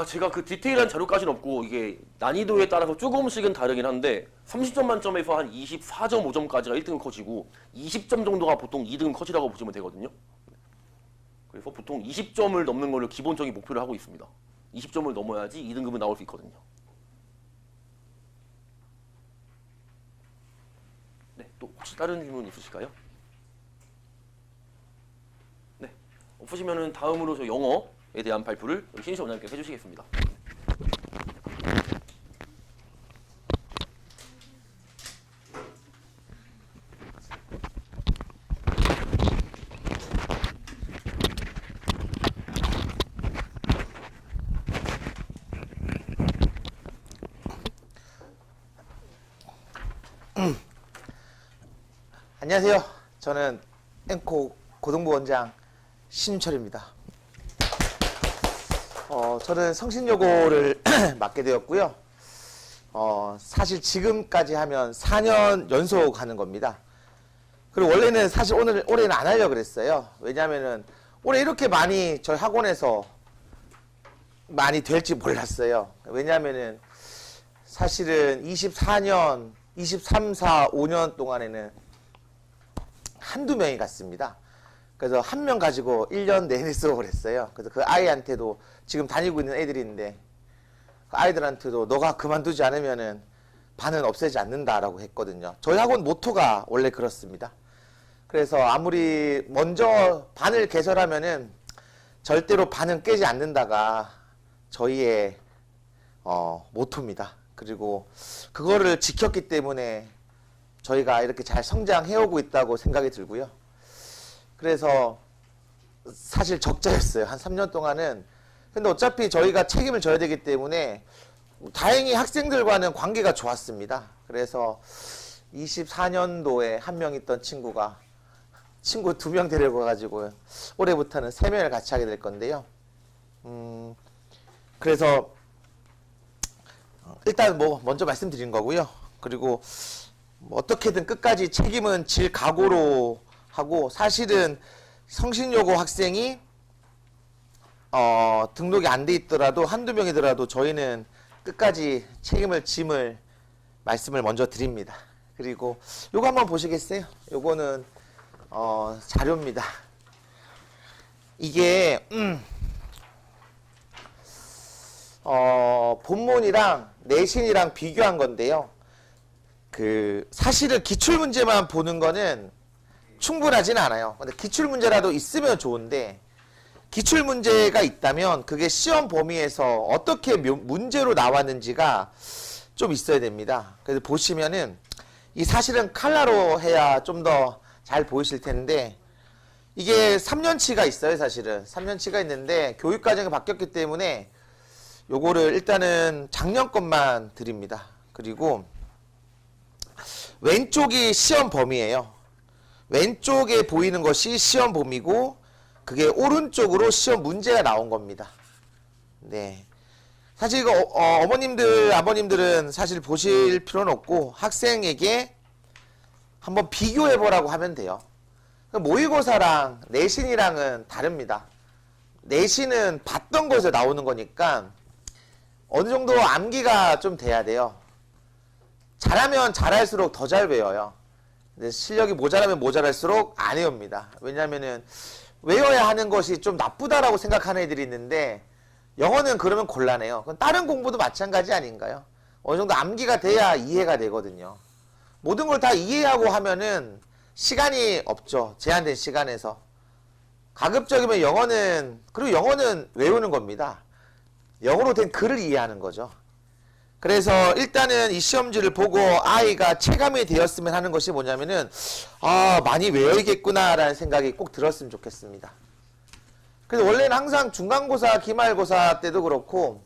제가 그 디테일한 자료까지는 없고 이게 난이도에 따라서 조금씩은 다르긴 한데 30점 만점에서 한 24.5점까지가 1등급 컷이고 20점 정도가 보통 2등급 컷이라고 보시면 되거든요. 그래서 보통 20점을 넘는 걸로 기본적인 목표를 하고 있습니다. 20점을 넘어야지 2등급은 나올 수 있거든요. 네, 또 혹시 다른 질문 있으실까요? 네, 없으시면은 다음으로 저 영어에 대한 발표를 신시 원장님께서 해주시겠습니다. 안녕하세요. 저는 앵코 고등부 원장 신철입니다. 저는 성신여고를 맡게 되었고요. 사실 지금까지 하면 4년 연속 하는 겁니다. 그리고 원래는 사실 올해는 안 하려고 그랬어요. 왜냐면은 올해 이렇게 많이 저희 학원에서 많이 될지 몰랐어요. 왜냐면은 사실은 24년, 23, 4, 5년 동안에는 한두 명이 갔습니다. 그래서 한 명 가지고 1년 내내 수업을 했어요. 그래서 그 아이한테도 지금 다니고 있는 애들인데 그 아이들한테도 너가 그만두지 않으면은 반은 없애지 않는다라고 했거든요. 저희 학원 모토가 원래 그렇습니다. 그래서 아무리 먼저 반을 개설하면은 절대로 반은 깨지 않는다가 저희의 모토입니다. 그리고 그거를 지켰기 때문에 저희가 이렇게 잘 성장해오고 있다고 생각이 들고요. 그래서 사실 적자였어요. 한 3년 동안은. 근데 어차피 저희가 책임을 져야 되기 때문에 다행히 학생들과는 관계가 좋았습니다. 그래서 24년도에 한 명 있던 친구가 친구 2명 데리고 가가지고 올해부터는 3명을 같이 하게 될 건데요. 그래서 일단 뭐 먼저 말씀드린 거고요. 그리고 뭐 어떻게든 끝까지 책임은 질 각오로 하고, 사실은 성신여고 학생이 등록이 안 돼 있더라도 한두 명이더라도 저희는 끝까지 책임을 짐을 말씀을 먼저 드립니다. 그리고 요거 한번 보시겠어요? 요거는 자료입니다. 이게 본문이랑 내신이랑 비교한 건데요. 사실은 기출문제만 보는 거는 충분하진 않아요. 근데 기출문제라도 있으면 좋은데, 기출문제가 있다면 그게 시험 범위에서 어떻게 문제로 나왔는지가 좀 있어야 됩니다. 그래서 보시면은 이 사실은 칼라로 해야 좀 더 잘 보이실 텐데, 이게 3년치가 있어요. 사실은 3년치가 있는데 교육과정이 바뀌었기 때문에 요거를 일단은 작년 것만 드립니다. 그리고 왼쪽이 시험 범위예요. 왼쪽에 보이는 것이 시험 범위고, 그게 오른쪽으로 시험 문제가 나온 겁니다. 네. 사실 이거 어머님들, 아버님들은 사실 보실 필요는 없고 학생에게 한번 비교해 보라고 하면 돼요. 모의고사랑 내신이랑은 다릅니다. 내신은 봤던 것에 나오는 거니까 어느 정도 암기가 좀 돼야 돼요. 잘하면 잘할수록 더 잘 외워요. 근데 실력이 모자라면 모자랄수록 안 외웁니다. 왜냐면은 외워야 하는 것이 좀 나쁘다라고 생각하는 애들이 있는데, 영어는 그러면 곤란해요. 그건 다른 공부도 마찬가지 아닌가요? 어느 정도 암기가 돼야 이해가 되거든요. 모든 걸 다 이해하고 하면은 시간이 없죠. 제한된 시간에서. 가급적이면 영어는, 그리고 영어는 외우는 겁니다. 영어로 된 글을 이해하는 거죠. 그래서 일단은 이 시험지를 보고 아이가 체감이 되었으면 하는 것이 뭐냐면은, 많이 외워야겠구나라는 생각이 꼭 들었으면 좋겠습니다. 그래서 원래는 항상 중간고사, 기말고사 때도 그렇고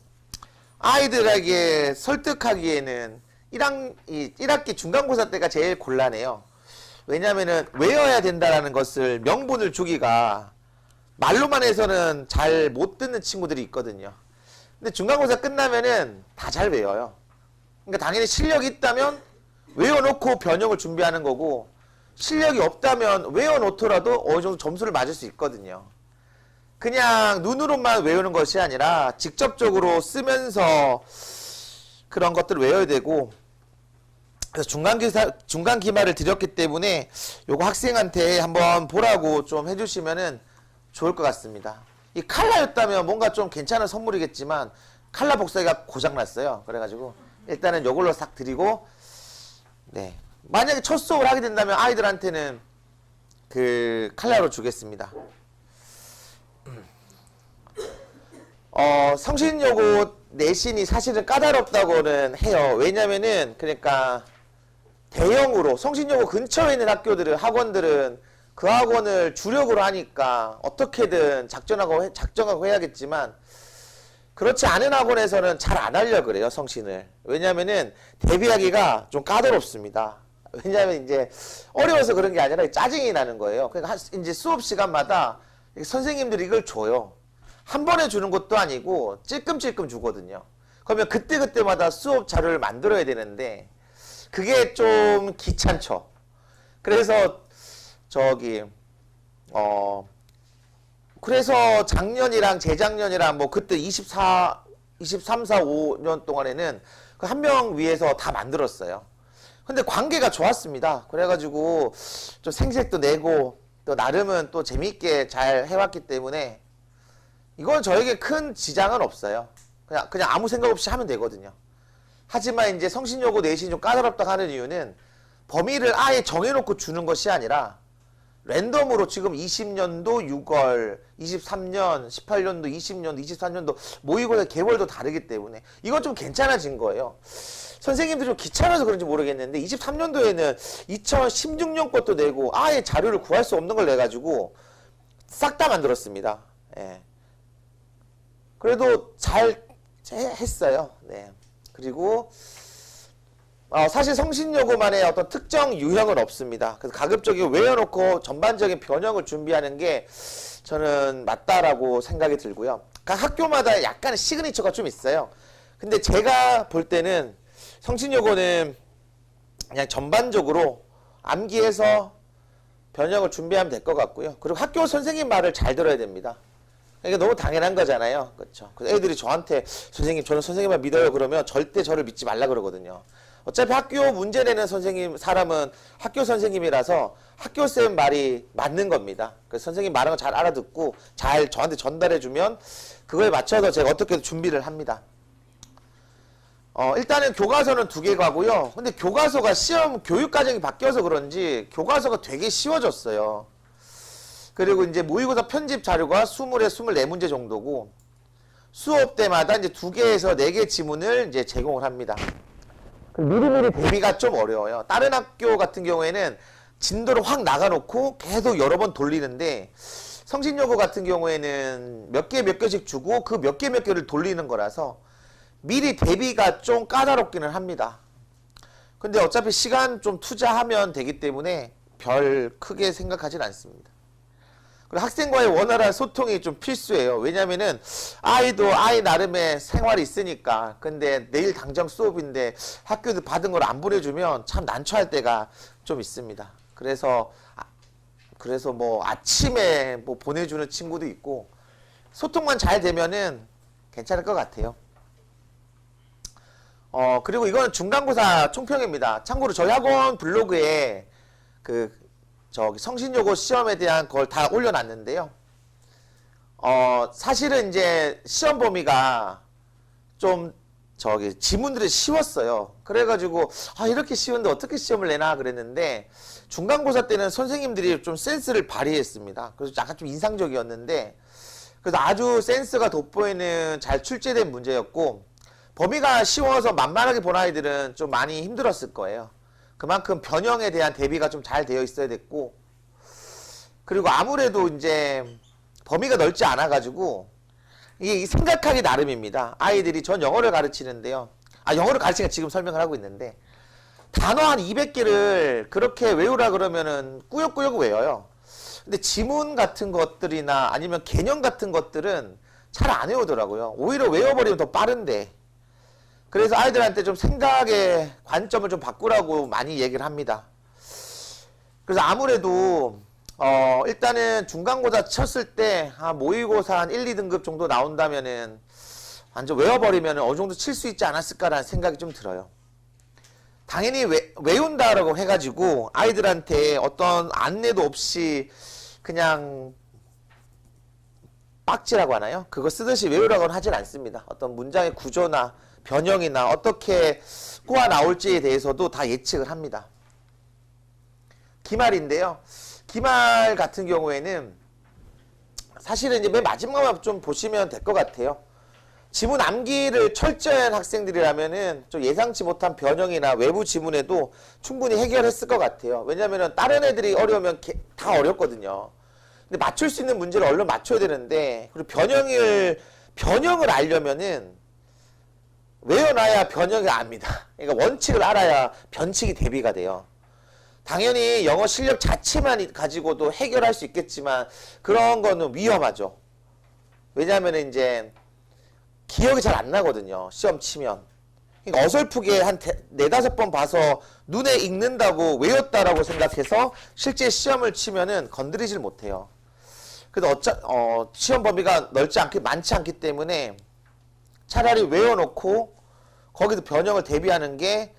아이들에게 설득하기에는 1학기 중간고사 때가 제일 곤란해요. 왜냐면은 외워야 된다라는 것을 명분을 주기가 말로만 해서는 잘 못 듣는 친구들이 있거든요. 근데 중간고사 끝나면은 다 잘 외워요. 그러니까 당연히 실력이 있다면 외워놓고 변형을 준비하는 거고, 실력이 없다면 외워놓더라도 어느 정도 점수를 맞을 수 있거든요. 그냥 눈으로만 외우는 것이 아니라 직접적으로 쓰면서 그런 것들을 외워야 되고, 그래서 중간 기말을 드렸기 때문에 요거 학생한테 한번 보라고 좀 해주시면은 좋을 것 같습니다. 이 칼라였다면 뭔가 좀 괜찮은 선물이겠지만 칼라 복사기가 고장났어요. 그래가지고 일단은 요걸로 싹 드리고, 네, 만약에 첫 수업을 하게 된다면 아이들한테는 칼라로 주겠습니다. 성신여고 내신이 사실은 까다롭다고는 해요. 왜냐면은 그러니까 대형으로 성신여고 근처에 있는 학원들은 그 학원을 주력으로 하니까 어떻게든 작정하고 해야겠지만, 그렇지 않은 학원에서는 잘 안 하려고 그래요, 성신을. 왜냐면은 대비하기가 좀 까다롭습니다. 왜냐면 이제 어려워서 그런 게 아니라 짜증이 나는 거예요. 그러니까 이제 수업 시간마다 선생님들이 이걸 줘요. 한 번에 주는 것도 아니고 찔끔찔끔 주거든요. 그러면 그때그때마다 수업 자료를 만들어야 되는데 그게 좀 귀찮죠. 그래서 그래서 작년이랑 재작년이랑 뭐 그때 23, 4, 5년 동안에는 그 한 명 위해서 다 만들었어요. 근데 관계가 좋았습니다. 그래가지고 좀 생색도 내고 또 나름은 또 재미있게 잘 해왔기 때문에 이건 저에게 큰 지장은 없어요. 그냥 아무 생각 없이 하면 되거든요. 하지만 이제 성신여고 내신이 좀 까다롭다고 하는 이유는 범위를 아예 정해놓고 주는 것이 아니라 랜덤으로 지금 20년도 6월, 23년, 18년도, 20년도, 24년도 모의고사 개월도 다르기 때문에 이건 좀 괜찮아진 거예요. 선생님들이 좀 귀찮아서 그런지 모르겠는데 23년도에는 2016년 것도 내고 아예 자료를 구할 수 없는 걸 내가지고 싹 다 만들었습니다. 예. 그래도 잘 했어요. 네. 그리고 사실 성신여고만의 어떤 특정 유형은 없습니다. 그래서 가급적이고 외워놓고 전반적인 변형을 준비하는 게 저는 맞다라고 생각이 들고요. 각 학교마다 약간의 시그니처가 좀 있어요. 근데 제가 볼 때는 성신여고는 그냥 전반적으로 암기해서 변형을 준비하면 될 것 같고요. 그리고 학교 선생님 말을 잘 들어야 됩니다. 이게 너무 당연한 거잖아요. 그렇죠? 그래서 애들이 저한테 선생님 저는 선생님만 믿어요 그러면 절대 저를 믿지 말라 그러거든요. 어차피 학교 문제 내는 선생님 사람은 학교 선생님이라서 학교쌤 말이 맞는 겁니다. 그래서 선생님 말하는 거 잘 알아듣고 잘 저한테 전달해주면 그거에 맞춰서 제가 어떻게든 준비를 합니다. 일단은 교과서는 2개 가고요. 근데 교과서가 시험 교육 과정이 바뀌어서 그런지 교과서가 되게 쉬워졌어요. 그리고 이제 모의고사 편집 자료가 20에 24문제 정도고 수업 때마다 이제 2개에서 4개 지문을 이제 제공을 합니다. 미리미리 대비가 좀 어려워요. 다른 학교 같은 경우에는 진도를 확 나가놓고 계속 여러 번 돌리는데 성신여고 같은 경우에는 몇 개씩 주고 그 몇 개를 돌리는 거라서 미리 대비가 좀 까다롭기는 합니다. 근데 어차피 시간 좀 투자하면 되기 때문에 별 크게 생각하진 않습니다. 그리고 학생과의 원활한 소통이 좀 필수예요. 왜냐면은 아이도 아이 나름의 생활이 있으니까. 근데 내일 당장 수업인데 학교에서 받은 걸 안 보내주면 참 난처할 때가 좀 있습니다. 그래서 뭐 아침에 뭐 보내주는 친구도 있고 소통만 잘 되면은 괜찮을 것 같아요. 그리고 이거는 중간고사 총평입니다. 참고로 저희 학원 블로그에 성신여고 시험에 대한 걸 다 올려놨는데요. 사실은 이제 시험 범위가 좀 지문들이 쉬웠어요. 그래가지고 이렇게 쉬운데 어떻게 시험을 내나 그랬는데 중간고사 때는 선생님들이 좀 센스를 발휘했습니다. 그래서 약간 좀 인상적이었는데 그래서 아주 센스가 돋보이는 잘 출제된 문제였고 범위가 쉬워서 만만하게 본 아이들은 좀 많이 힘들었을 거예요. 그만큼 변형에 대한 대비가 좀 잘 되어 있어야 됐고 그리고 아무래도 이제 범위가 넓지 않아 가지고 이게 생각하기 나름입니다. 아이들이 전 영어를 가르치는데요. 영어를 가르치니까 지금 설명을 하고 있는데 단어 한 200개를 그렇게 외우라 그러면은 꾸역꾸역 외워요. 근데 지문 같은 것들이나 아니면 개념 같은 것들은 잘 안 외우더라고요. 오히려 외워버리면 더 빠른데 그래서 아이들한테 좀 생각의 관점을 좀 바꾸라고 많이 얘기를 합니다. 그래서 아무래도 일단은 중간고사 쳤을 때 모의고사 한 1, 2등급 정도 나온다면은 완전 외워버리면 어느 정도 칠 수 있지 않았을까라는 생각이 좀 들어요. 당연히 외운다라고 해가지고 아이들한테 어떤 안내도 없이 그냥 빡지라고 하나요? 그거 쓰듯이 외우라고는 하진 않습니다. 어떤 문장의 구조나 변형이나 어떻게 꼬아 나올지에 대해서도 다 예측을 합니다. 기말인데요. 기말 같은 경우에는 사실은 이제 맨 마지막만 좀 보시면 될 것 같아요. 지문 암기를 철저히 한 학생들이라면은 좀 예상치 못한 변형이나 외부 지문에도 충분히 해결했을 것 같아요. 왜냐면은 다른 애들이 어려우면 다 어렵거든요. 근데 맞출 수 있는 문제를 얼른 맞춰야 되는데 그리고 변형을 알려면은 외워놔야 변형이 압니다. 그러니까 원칙을 알아야 변칙이 대비가 돼요. 당연히 영어 실력 자체만 가지고도 해결할 수 있겠지만 그런 거는 위험하죠. 왜냐하면 이제 기억이 잘 안 나거든요. 시험 치면. 그러니까 어설프게 한 4-5번 봐서 눈에 익는다고 외웠다라고 생각해서 실제 시험을 치면은 건드리질 못해요. 그래서 시험 범위가 많지 않기 때문에 차라리 외워놓고 거기서 변형을 대비하는 게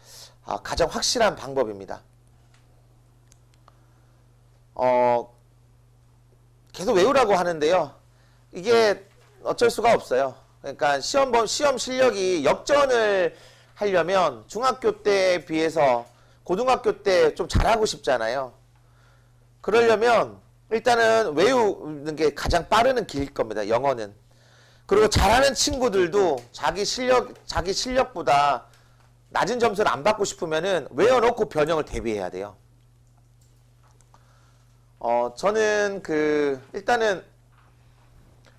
가장 확실한 방법입니다. 계속 외우라고 하는데요. 이게 어쩔 수가 없어요. 그러니까 시험 실력이 역전을 하려면 중학교 때에 비해서 고등학교 때 좀 잘하고 싶잖아요. 그러려면 일단은 외우는 게 가장 빠른 길일 겁니다. 영어는. 그리고 잘하는 친구들도 자기 실력보다 낮은 점수를 안 받고 싶으면은 외워놓고 변형을 대비해야 돼요. 저는 일단은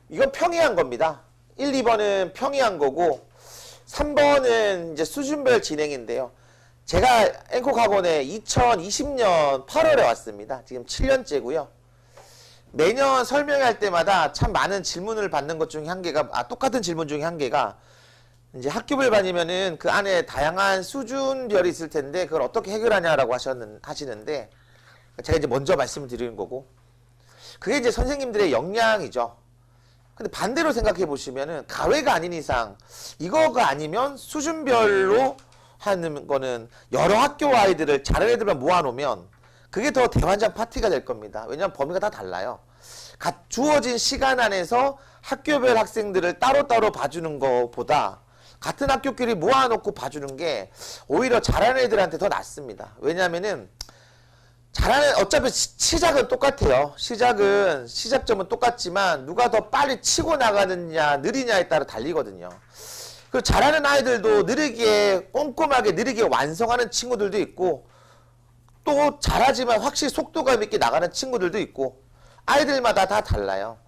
이건 평이한 겁니다. 1, 2번은 평이한 거고 3번은 이제 수준별 진행인데요. 제가 앵콕 학원에 2020년 8월에 왔습니다. 지금 7년째고요. 매년 설명할 때마다 참 많은 질문을 받는 것 중에 한 개가 똑같은 질문 중에 한 개가 이제 학교별 반이면은 그 안에 다양한 수준별이 있을 텐데 그걸 어떻게 해결하냐라고 하시는데 제가 이제 먼저 말씀을 드리는 거고 그게 이제 선생님들의 역량이죠. 근데 반대로 생각해 보시면은 가외가 아닌 이상 이거가 아니면 수준별로 하는 거는 여러 학교 아이들을 잘하는 애들만 모아놓으면 그게 더 대환장 파티가 될 겁니다. 왜냐하면 범위가 다 달라요. 주어진 시간 안에서 학교별 학생들을 따로따로 봐주는 것보다 같은 학교끼리 모아놓고 봐주는 게 오히려 잘하는 애들한테 더 낫습니다. 왜냐하면은 잘하는 어차피 시작은 똑같아요. 시작점은 똑같지만 누가 더 빨리 치고 나가느냐 느리냐에 따라 달리거든요. 그 잘하는 아이들도 느리게 꼼꼼하게 느리게 완성하는 친구들도 있고 또 잘하지만 확실히 속도감 있게 나가는 친구들도 있고 아이들마다 다 달라요.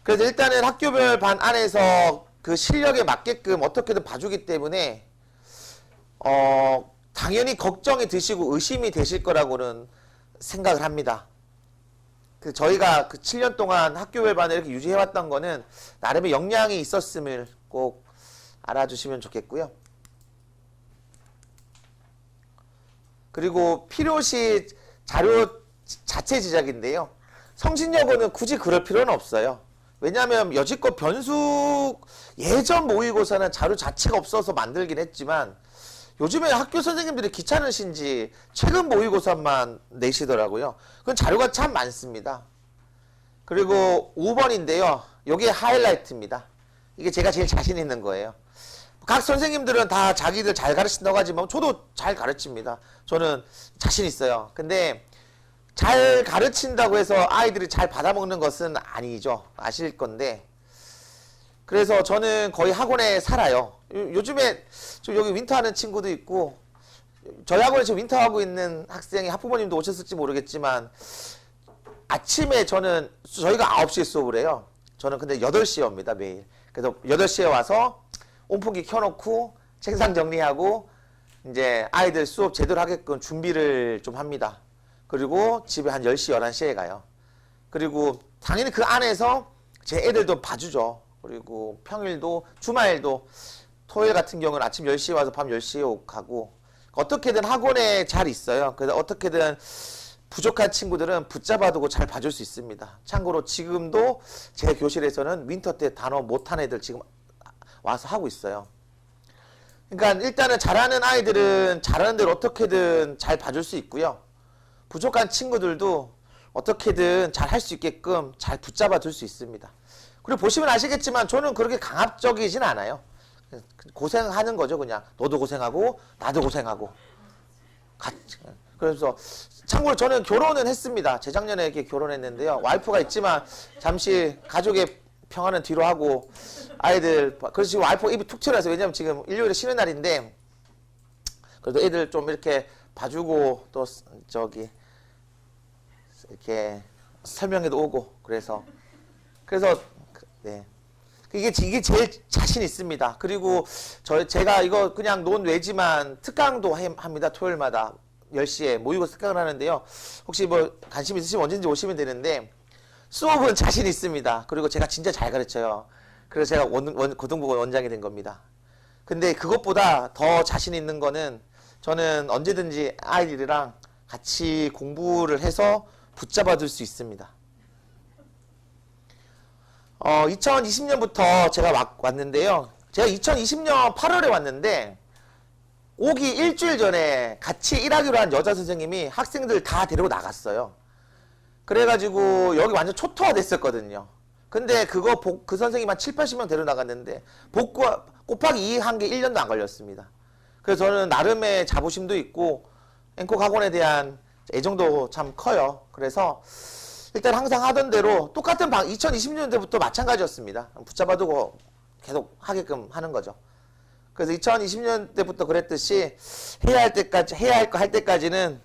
그래서 일단은 학교별 반 안에서 그 실력에 맞게끔 어떻게든 봐주기 때문에 당연히 걱정이 드시고 의심이 되실 거라고는 생각을 합니다. 저희가 그 7년 동안 학교별 반을 이렇게 유지해왔던 거는 나름의 역량이 있었음을 꼭 알아주시면 좋겠고요. 그리고 필요시 자료 자체 제작인데요. 성신여고는 굳이 그럴 필요는 없어요. 왜냐하면 여지껏 변수 예전 모의고사는 자료 자체가 없어서 만들긴 했지만 요즘에 학교 선생님들이 귀찮으신지 최근 모의고사만 내시더라고요. 그건 자료가 참 많습니다. 그리고 5번인데요. 이게 하이라이트입니다. 이게 제가 제일 자신 있는 거예요. 각 선생님들은 다 자기들 잘 가르친다고 하지만 저도 잘 가르칩니다. 저는 자신 있어요. 근데 잘 가르친다고 해서 아이들이 잘 받아먹는 것은 아니죠. 아실 건데. 그래서 저는 거의 학원에 살아요. 요즘에 여기 윈터하는 친구도 있고 저희 학원에 지금 윈터하고 있는 학생이 학부모님도 오셨을지 모르겠지만 아침에 저희가 9시에 수업을 해요. 저는 근데 8시에 옵니다. 매일. 그래서 8시에 와서 온풍기 켜놓고 책상 정리하고 이제 아이들 수업 제대로 하게끔 준비를 좀 합니다. 그리고 집에 한 10시, 11시에 가요. 그리고 당연히 그 안에서 제 애들도 봐주죠. 그리고 평일도, 주말도, 토요일 같은 경우는 아침 10시에 와서 밤 10시에 가고, 어떻게든 학원에 잘 있어요. 그래서 어떻게든 부족한 친구들은 붙잡아두고 잘 봐줄 수 있습니다. 참고로 지금도 제 교실에서는 윈터 때 단어 못한 애들 지금 와서 하고 있어요. 그러니까 일단은 잘하는 아이들은 잘하는 대로 어떻게든 잘 봐줄 수 있고요. 부족한 친구들도 어떻게든 잘 할 수 있게끔 잘 붙잡아 둘 수 있습니다. 그리고 보시면 아시겠지만 저는 그렇게 강압적이진 않아요. 고생하는 거죠. 그냥 너도 고생하고 나도 고생하고 같이. 그래서 참고로 저는 결혼은 했습니다. 재작년에 이렇게 결혼했는데요. 와이프가 있지만 잠시 가족의 평화는 뒤로 하고 아이들 그래서 지금 와이프가 입이 툭 튀어나와서 왜냐면 지금 일요일에 쉬는 날인데 그래도 애들 좀 이렇게 봐주고 또 저기 이렇게 설명회도 오고 그래서 네. 이게 제일 자신 있습니다. 그리고 제가 이거 그냥 논외지만 특강도 합니다. 토요일마다 10시에 모의고사 특강을 하는데요. 혹시 뭐 관심 있으시면 언제든지 오시면 되는데 수업은 자신 있습니다. 그리고 제가 진짜 잘 가르쳐요. 그래서 제가 고등부고 원장이 된 겁니다. 근데 그것보다 더 자신 있는 거는 저는 언제든지 아이들이랑 같이 공부를 해서 붙잡아 둘 수 있습니다. 2020년부터 제가 왔는데요. 제가 2020년 8월에 왔는데 오기 일주일 전에 같이 일하기로 한 여자 선생님이 학생들 다 데리고 나갔어요. 그래가지고 여기 완전 초토화 됐었거든요. 근데 그 선생님 한 7, 80명 데리고 나갔는데 곱하기 2 한 게 1년도 안 걸렸습니다. 그래서 저는 나름의 자부심도 있고 앵콕 학원에 대한 애정도 참 커요. 그래서 일단 항상 하던 대로 똑같은 2020년대부터 마찬가지였습니다. 붙잡아두고 계속 하게끔 하는 거죠. 그래서 2020년대부터 그랬듯이 해야 할 때까지는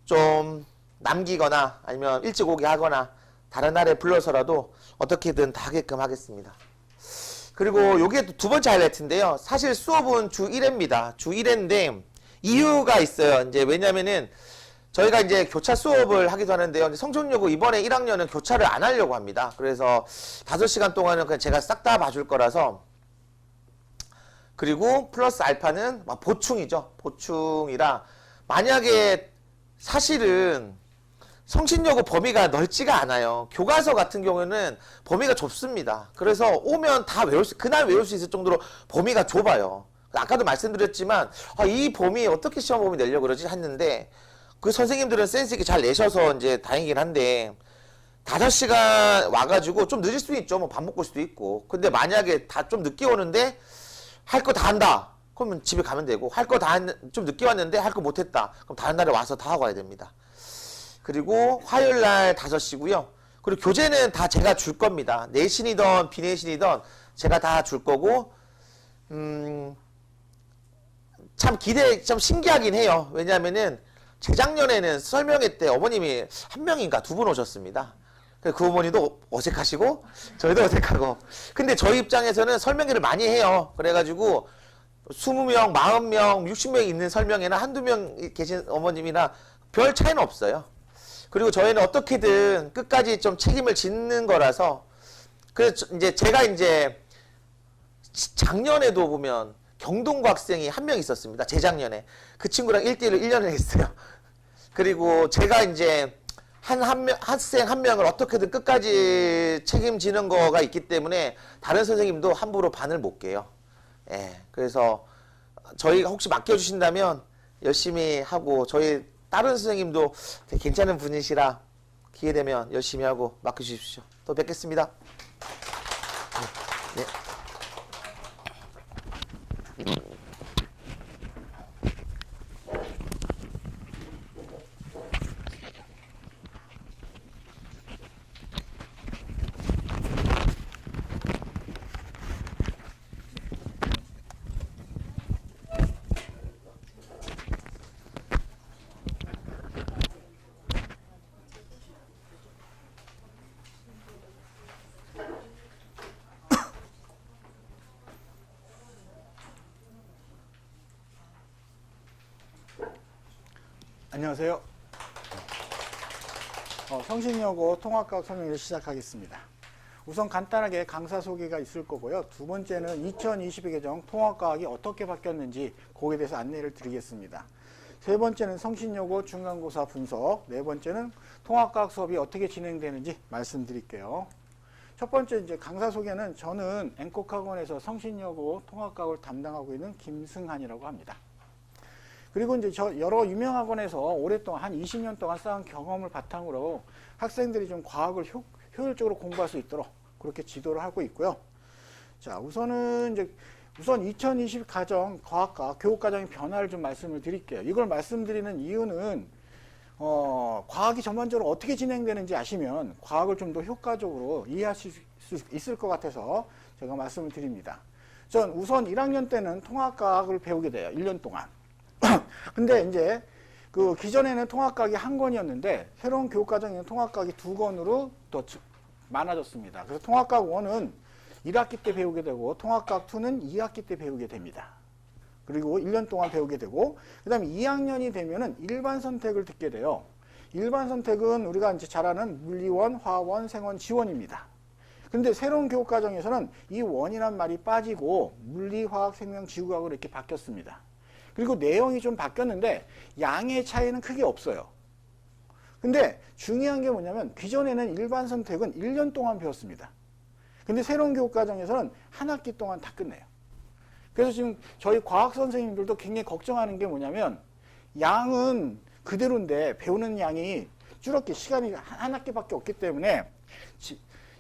좀 남기거나 아니면 일찍 오게 하거나 다른 날에 불러서라도 어떻게든 다 하게끔 하겠습니다. 그리고 요게 두 번째 하이라이트인데요. 사실 수업은 주 1회입니다. 주 1회인데 이유가 있어요. 이제 왜냐면은 저희가 이제 교차 수업을 하기도 하는데요. 성촌여고 이번에 1학년은 교차를 안 하려고 합니다. 그래서 5시간 동안은 그냥 제가 싹 다 봐줄 거라서 그리고 플러스 알파는 막 보충이죠. 보충이라 만약에 사실은 성신여고 범위가 넓지가 않아요. 교과서 같은 경우에는 범위가 좁습니다. 그래서 오면 다 그날 외울 수 있을 정도로 범위가 좁아요. 아까도 말씀드렸지만 이 범위 어떻게 시험 범위 내려고 그러지 했는데 그 선생님들은 센스 있게 잘 내셔서 이제 다행이긴 한데 5시간 와가지고 좀 늦을 수도 있죠. 뭐 밥 먹을 수도 있고. 근데 만약에 다 좀 늦게 오는데 할 거 다 한다. 그러면 집에 가면 되고 할 거 다 좀 늦게 왔는데 할 거 못했다. 그럼 다른 날에 와서 다 하고 와야 됩니다. 그리고 화요일 날 5시고요. 그리고 교재는 다 제가 줄 겁니다. 내신이든 비내신이든 제가 다 줄 거고 참 좀 신기하긴 해요. 왜냐하면은 재작년에는 설명회 때 어머님이 한 명인가 2분 오셨습니다. 그 어머니도 어색하시고 저희도 어색하고 근데 저희 입장에서는 설명회를 많이 해요. 그래가지고 20명, 40명, 60명 있는 설명회나 한두 명 계신 어머님이나 별 차이는 없어요. 그리고 저희는 어떻게든 끝까지 좀 책임을 짓는 거라서 그래서 이제 제가 이제 작년에도 보면 경동고 학생이 한 명 있었습니다. 재작년에 그 친구랑 1대1로 1년을 했어요. 그리고 제가 이제 학생 한 명을 어떻게든 끝까지 책임지는 거가 있기 때문에 다른 선생님도 함부로 반을 못 깨요. 예, 그래서 저희가 혹시 맡겨주신다면 열심히 하고 저희 다른 선생님도 되게 괜찮은 분이시라 기회 되면 열심히 하고 맡겨주십시오. 또 뵙겠습니다. 네. 안녕하세요. 성신여고 통합과학 설명회를 시작하겠습니다. 우선 간단하게 강사 소개가 있을 거고요. 두 번째는 2022 개정 통합과학이 어떻게 바뀌었는지 그에 대해서 안내를 드리겠습니다. 세 번째는 성신여고 중간고사 분석, 네 번째는 통합과학 수업이 어떻게 진행되는지 말씀드릴게요. 첫 번째 이제 강사 소개는 저는 앵콕학원에서 성신여고 통합과학을 담당하고 있는 김승한이라고 합니다. 그리고 이제 저 여러 유명 학원에서 오랫동안 한 20년 동안 쌓은 경험을 바탕으로 학생들이 좀 과학을 효율적으로 공부할 수 있도록 그렇게 지도를 하고 있고요. 자, 우선 2020 과정 과학과 교육과정의 변화를 좀 말씀을 드릴게요. 이걸 말씀드리는 이유는 과학이 전반적으로 어떻게 진행되는지 아시면 과학을 좀 더 효과적으로 이해하실 수 있을 것 같아서 제가 말씀을 드립니다. 전 우선 1학년 때는 통합과학을 배우게 돼요. 1년 동안. 근데 이제 그 기존에는 통합과학이 한 권이었는데 새로운 교육과정에는 통합과학이 2권으로 더 많아졌습니다. 그래서 통합과학 1은 1학기 때 배우게 되고 통합과학 2는 2학기 때 배우게 됩니다. 그리고 1년 동안 배우게 되고 그 다음에 2학년이 되면은 일반 선택을 듣게 돼요. 일반 선택은 우리가 이제 잘 아는 물리원, 화원, 생원, 지원입니다. 근데 새로운 교육과정에서는 이 원이란 말이 빠지고 물리, 화학, 생명, 지구과학으로 이렇게 바뀌었습니다. 그리고 내용이 좀 바뀌었는데 양의 차이는 크게 없어요. 근데 중요한 게 뭐냐면 기존에는 일반 선택은 1년 동안 배웠습니다. 근데 새로운 교육과정에서는 한 학기 동안 다 끝내요. 그래서 지금 저희 과학 선생님들도 굉장히 걱정하는 게 뭐냐면 양은 그대로인데 배우는 양이 줄었기 시간이 한 학기밖에 없기 때문에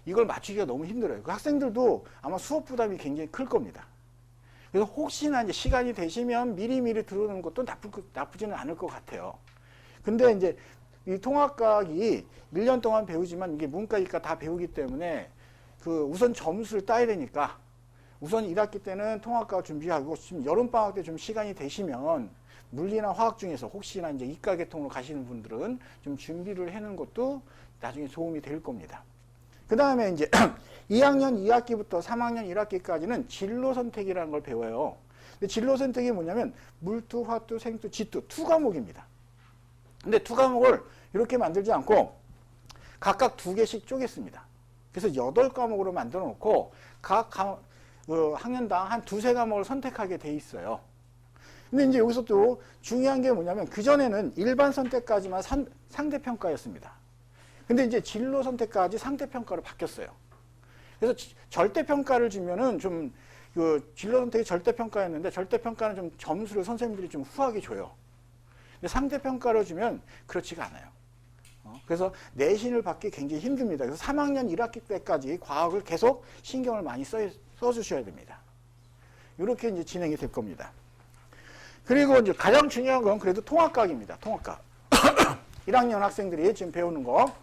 이걸 맞추기가 너무 힘들어요. 그 학생들도 아마 수업 부담이 굉장히 클 겁니다. 그래서 혹시나 이제 시간이 되시면 미리미리 들어오는 것도 나쁘지는 않을 것 같아요. 근데 이제 이 통합과학이 1년 동안 배우지만 이게 문과, 이과 다 배우기 때문에 그 우선 점수를 따야 되니까 우선 1학기 때는 통합과학 준비하고 지금 여름방학 때 좀 시간이 되시면 물리나 화학 중에서 혹시나 이제 이과 계통으로 가시는 분들은 좀 준비를 해놓은 것도 나중에 도움이 될 겁니다. 그 다음에 이제 2학년 2학기부터 3학년 1학기까지는 진로 선택이라는 걸 배워요. 근데 진로 선택이 뭐냐면 물투, 화투, 생투, 지투 2과목입니다. 근데 2과목을 이렇게 만들지 않고 각각 2개씩 쪼갰습니다. 그래서 8과목으로 만들어 놓고 각 그 학년당 한 두세 과목을 선택하게 돼 있어요. 근데 이제 여기서 또 중요한 게 뭐냐면 그전에는 일반 선택까지만 상대평가였습니다. 근데 이제 진로 선택까지 상대평가로 바뀌었어요. 그래서 절대평가를 주면은 좀 그 진로 선택이 절대평가였는데 절대평가는 좀 점수를 선생님들이 좀 후하게 줘요. 근데 상대평가를 주면 그렇지가 않아요. 그래서 내신을 받기 굉장히 힘듭니다. 그래서 3학년 1학기 때까지 과학을 계속 신경을 많이 써주셔야 됩니다. 이렇게 이제 진행이 될 겁니다. 그리고 이제 가장 중요한 건 그래도 통합과학입니다. 통합과학. 1학년 학생들이 지금 배우는 거.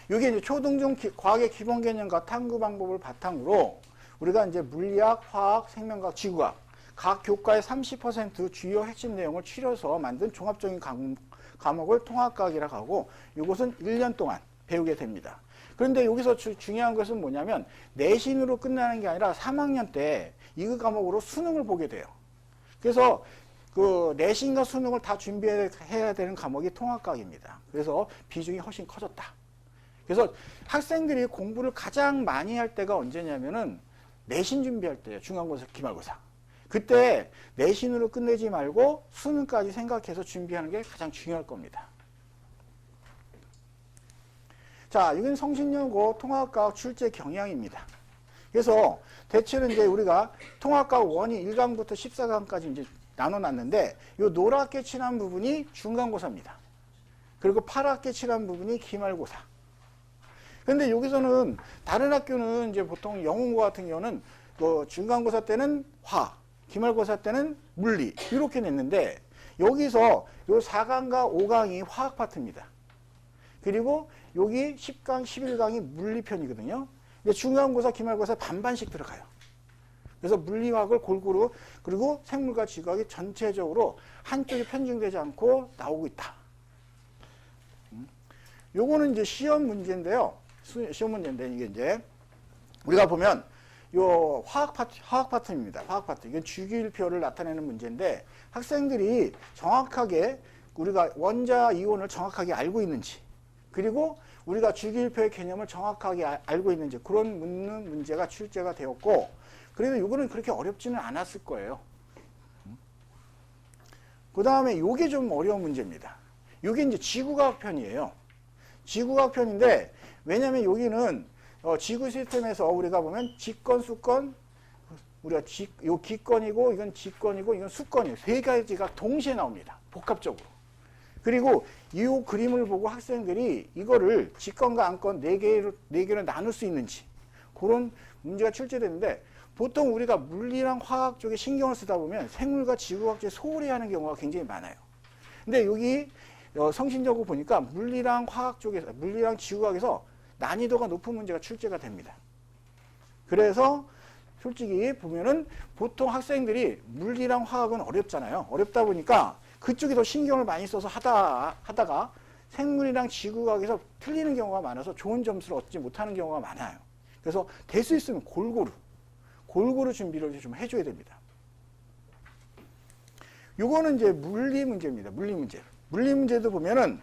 이게 이제 초등중 과학의 기본 개념과 탐구 방법을 바탕으로 우리가 이제 물리학, 화학, 생명과학, 지구과학 각 교과의 30% 주요 핵심 내용을 추려서 만든 종합적인 과목을 통합과학이라고 하고 이것은 1년 동안 배우게 됩니다. 그런데 여기서 중요한 것은 뭐냐면 내신으로 끝나는 게 아니라 3학년 때 이 과목으로 수능을 보게 돼요. 그래서 그 내신과 수능을 다 준비해야 되는 과목이 통합과학입니다. 그래서 비중이 훨씬 커졌다. 그래서 학생들이 공부를 가장 많이 할 때가 언제냐면은 내신 준비할 때예요. 중간고사, 기말고사. 그때 내신으로 끝내지 말고 수능까지 생각해서 준비하는 게 가장 중요할 겁니다. 자, 이건 성신여고 통합과학 출제 경향입니다. 그래서 대체로 이제 우리가 통합과학 1이 1강부터 14강까지 이제 나눠놨는데 이 노랗게 칠한 부분이 중간고사입니다. 그리고 파랗게 칠한 부분이 기말고사. 근데 여기서는 다른 학교는 이제 보통 영문고 같은 경우는 뭐 중간고사 때는 화학, 기말고사 때는 물리 이렇게 냈는데 여기서 요 4강과 5강이 화학 파트입니다. 그리고 여기 10강, 11강이 물리편이거든요. 근데 중간고사, 기말고사 반반씩 들어가요. 그래서 물리학을 골고루 그리고 생물과 지구학이 전체적으로 한쪽이 편중되지 않고 나오고 있다. 요거는 이제 시험 문제인데요. 시험 문제인데 이게 이제 우리가 보면 요 화학 파트입니다. 화학 파트. 이건 주기율표를 나타내는 문제인데 학생들이 정확하게 우리가 원자 이온을 정확하게 알고 있는지 그리고 우리가 주기율표의 개념을 정확하게 알고 있는지 그런 묻는 문제가 출제가 되었고 그래도 이거는 그렇게 어렵지는 않았을 거예요. 그 다음에 요게 좀 어려운 문제입니다. 요게 이제 지구과학 편이에요. 지구과학 편인데 왜냐면 여기는 지구 시스템에서 우리가 보면 직권, 수권, 우리가 요 기권이고 이건 직권이고 이건 수권이에요. 세 가지가 동시에 나옵니다. 복합적으로. 그리고 이 그림을 보고 학생들이 이거를 직권과 안권 네 개로 나눌 수 있는지 그런 문제가 출제되는데 보통 우리가 물리랑 화학 쪽에 신경을 쓰다 보면 생물과 지구과학 쪽에 소홀히 하는 경우가 굉장히 많아요. 근데 여기 성신여고 보니까 물리랑 화학 쪽에서 물리랑 지구과학에서 난이도가 높은 문제가 출제가 됩니다. 그래서 솔직히 보면은 보통 학생들이 물리랑 화학은 어렵잖아요. 어렵다 보니까 그쪽에 더 신경을 많이 써서 하다가 생물이랑 지구과학에서 틀리는 경우가 많아서 좋은 점수를 얻지 못하는 경우가 많아요. 그래서 될 수 있으면 골고루 준비를 좀 해줘야 됩니다. 요거는 이제 물리 문제입니다. 물리 문제. 물리 문제도 보면은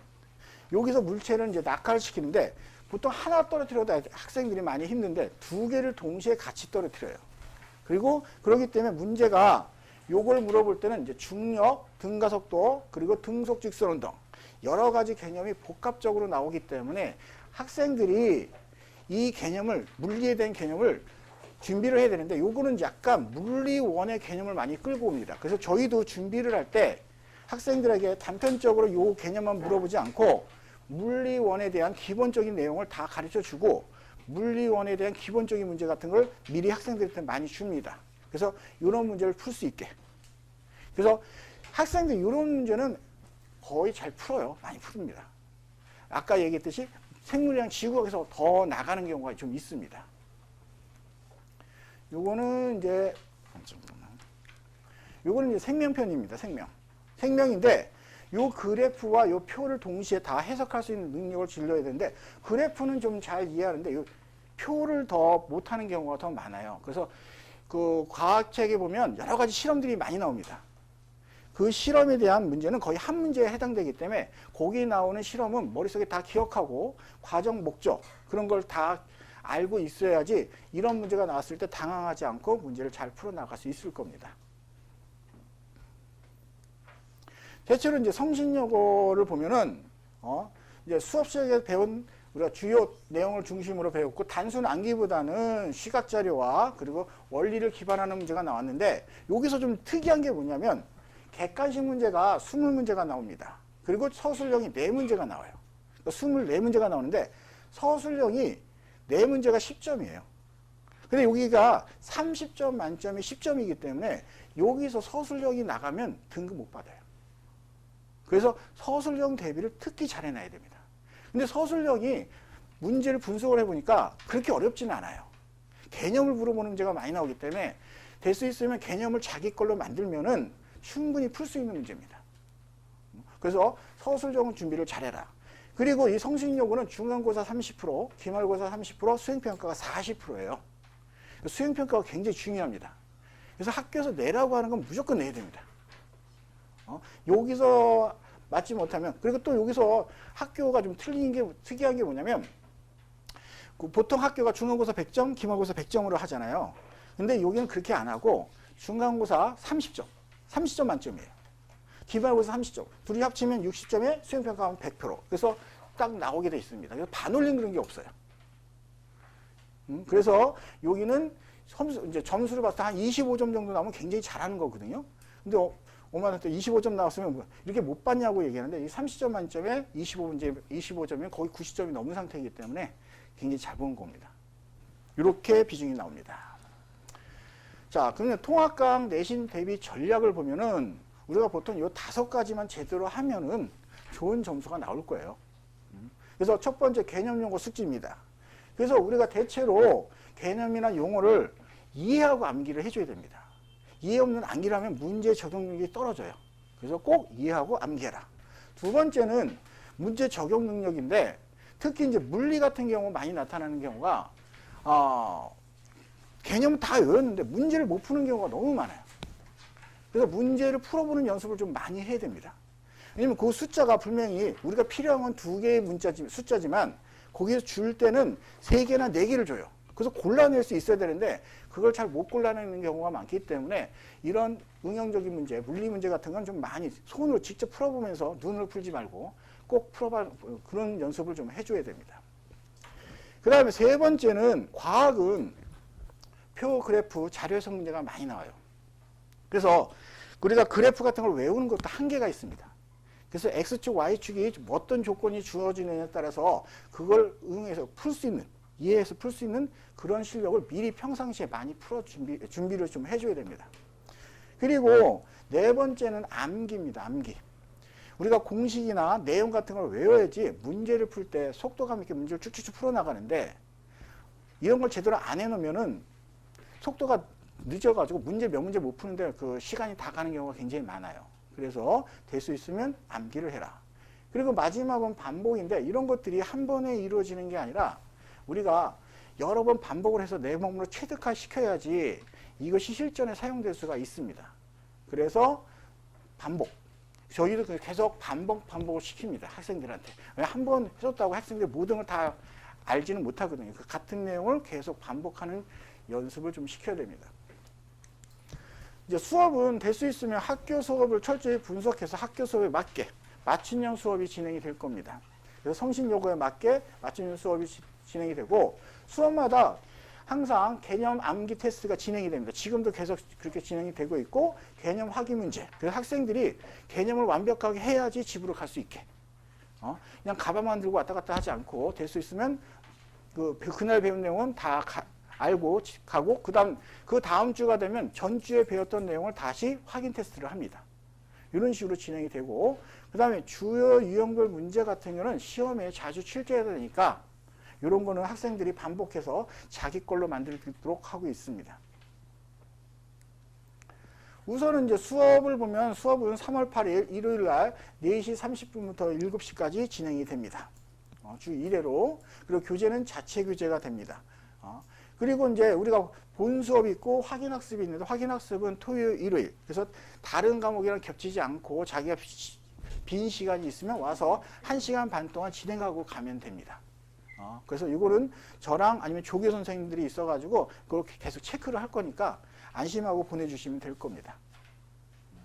여기서 물체를 이제 낙하를 시키는데 보통 하나 떨어뜨려도 학생들이 많이 힘든데 두 개를 동시에 같이 떨어뜨려요. 그리고 그렇기 때문에 문제가 요걸 물어볼 때는 이제 중력, 등가속도, 그리고 등속 직선 운동 여러 가지 개념이 복합적으로 나오기 때문에 학생들이 이 개념을 물리에 대한 개념을 준비를 해야 되는데 요거는 약간 물리원의 개념을 많이 끌고 옵니다. 그래서 저희도 준비를 할 때 학생들에게 단편적으로 요 개념만 물어보지 않고 물리원에 대한 기본적인 내용을 다 가르쳐 주고 물리원에 대한 기본적인 문제 같은 걸 미리 학생들한테 많이 줍니다. 그래서 이런 문제를 풀 수 있게. 그래서 학생들 이런 문제는 거의 잘 풀어요. 많이 푸릅니다. 아까 얘기했듯이 생물이랑 지구학에서 더 나가는 경우가 좀 있습니다. 요거는 이제 생명편입니다. 생명인데 요 그래프와 요 표를 동시에 다 해석할 수 있는 능력을 길러야 되는데 그래프는 좀 잘 이해하는데 요 표를 더 못하는 경우가 더 많아요. 그래서 그 과학책에 보면 여러 가지 실험들이 많이 나옵니다. 그 실험에 대한 문제는 거의 한 문제에 해당되기 때문에 거기 나오는 실험은 머릿속에 다 기억하고 과정 목적 그런 걸 다 알고 있어야지 이런 문제가 나왔을 때 당황하지 않고 문제를 잘 풀어나갈 수 있을 겁니다. 대체로 이제 성신여고를 보면은 이제 수업 시간에 배운 우리가 주요 내용을 중심으로 배웠고 단순 암기보다는 시각 자료와 그리고 원리를 기반하는 문제가 나왔는데 여기서 좀 특이한 게 뭐냐면 객관식 문제가 20문제가 나옵니다. 그리고 서술형이 4문제가 나와요. 그러니까 24문제가 나오는데 서술형이 4문제가 10점이에요. 근데 여기가 30점 만점이 10점이기 때문에 여기서 서술형이 나가면 등급 못 받아요. 그래서 서술형 대비를 특히 잘 해놔야 됩니다. 근데 서술형이 문제를 분석을 해보니까 그렇게 어렵지는 않아요. 개념을 물어보는 문제가 많이 나오기 때문에 될 수 있으면 개념을 자기 걸로 만들면은 충분히 풀 수 있는 문제입니다. 그래서 서술형 준비를 잘해라. 그리고 이 성신여고는 중간고사 30%, 기말고사 30%, 수행평가가 40%예요. 수행평가가 굉장히 중요합니다. 그래서 학교에서 내라고 하는 건 무조건 내야 됩니다. 여기서 맞지 못하면, 그리고 또 여기서 학교가 좀 틀린 게, 특이한 게 뭐냐면, 보통 학교가 중간고사 100점, 기말고사 100점으로 하잖아요. 근데 여기는 그렇게 안 하고, 중간고사 30점, 30점 만점이에요. 기말고사 30점. 둘이 합치면 60점에 수행평가하면 100%. 그래서 딱 나오게 돼 있습니다. 그래서 반올림 그런 게 없어요. 그래서 여기는 이제 점수를 봤을 때 한 25점 정도 나오면 굉장히 잘하는 거거든요. 근데 엄마한테 25점 나왔으면 이렇게 못 봤냐고 얘기하는데 이 30점 만점에 25점이면 거의 90점이 넘은 상태이기 때문에 굉장히 잘 본 겁니다. 이렇게 비중이 나옵니다. 자, 그러면 통합과학 내신 대비 전략을 보면은 우리가 보통 이 5가지만 제대로 하면은 좋은 점수가 나올 거예요. 그래서 첫 번째 개념 용어 숙지입니다. 그래서 우리가 대체로 개념이나 용어를 이해하고 암기를 해줘야 됩니다. 이해 없는 암기를 하면 문제 적용 능력이 떨어져요. 그래서 꼭 이해하고 암기해라. 두 번째는 문제 적용 능력인데 특히 이제 물리 같은 경우 많이 나타나는 경우가 개념은 다 외웠는데 문제를 못 푸는 경우가 너무 많아요. 그래서 문제를 풀어보는 연습을 좀 많이 해야 됩니다. 왜냐면 그 숫자가 분명히 우리가 필요한 건 2개의 숫자지만 거기서 줄 때는 3개나 4개를 줘요. 그래서 골라낼 수 있어야 되는데 그걸 잘 못 골라내는 경우가 많기 때문에 이런 응용적인 문제, 물리 문제 같은 건 좀 많이 손으로 직접 풀어보면서 눈으로 풀지 말고 꼭 풀어봐, 그런 연습을 좀 해줘야 됩니다. 그 다음에 세 번째는 과학은 표, 그래프, 자료 해석 문제가 많이 나와요. 그래서 우리가 그래프 같은 걸 외우는 것도 한계가 있습니다. 그래서 X축, Y축이 어떤 조건이 주어지느냐에 따라서 그걸 응해서 풀 수 있는, 이해해서 풀 수 있는 그런 실력을 미리 평상시에 많이 풀어 준비를 좀 해줘야 됩니다. 그리고 네 번째는 암기입니다. 암기. 우리가 공식이나 내용 같은 걸 외워야지 문제를 풀 때 속도감 있게 문제를 쭉쭉쭉 풀어나가는데 이런 걸 제대로 안 해놓으면은 속도가 늦어가지고 몇 문제 못 푸는데 그 시간이 다 가는 경우가 굉장히 많아요. 그래서 될 수 있으면 암기를 해라. 그리고 마지막은 반복인데 이런 것들이 한 번에 이루어지는 게 아니라 우리가 여러 번 반복을 해서 내 몸으로 체득화시켜야지 이것이 실전에 사용될 수가 있습니다. 그래서 반복. 저희도 계속 반복을 시킵니다. 학생들한테. 왜 한 번 해줬다고 학생들이 모든 걸 다 알지는 못하거든요. 그 같은 내용을 계속 반복하는 연습을 좀 시켜야 됩니다. 이제 수업은 될 수 있으면 학교 수업을 철저히 분석해서 학교 수업에 맞게 맞춤형 수업이 진행이 될 겁니다. 그래서 성신여고에 맞게 맞춤형 수업이 진행이 되고 수업마다 항상 개념 암기 테스트가 진행이 됩니다. 지금도 계속 그렇게 진행이 되고 있고 개념 확인 문제. 그래서 학생들이 개념을 완벽하게 해야지 집으로 갈 수 있게. 그냥 가방만 들고 왔다 갔다 하지 않고 될 수 있으면 그날 배운 내용은 다 알고 가고 그 다음 주가 되면 전주에 배웠던 내용을 다시 확인 테스트를 합니다. 이런 식으로 진행이 되고 그 다음에 주요 유형별 문제 같은 경우는 시험에 자주 출제해야 되니까 이런 거는 학생들이 반복해서 자기 걸로 만들도록 하고 있습니다. 우선은 이제 수업을 보면 수업은 3월 8일 일요일 날 4시 30분부터 7시까지 진행이 됩니다. 주 1회로. 그리고 교재는 자체 교재가 됩니다. 그리고 이제 우리가 본 수업이 있고 확인학습이 있는데 확인학습은 토요일, 일요일. 그래서 다른 과목이랑 겹치지 않고 자기가 빈 시간이 있으면 와서 1시간 반 동안 진행하고 가면 됩니다. 그래서 이거는 저랑 아니면 조교 선생님들이 있어가지고 그렇게 계속 체크를 할 거니까 안심하고 보내주시면 될 겁니다.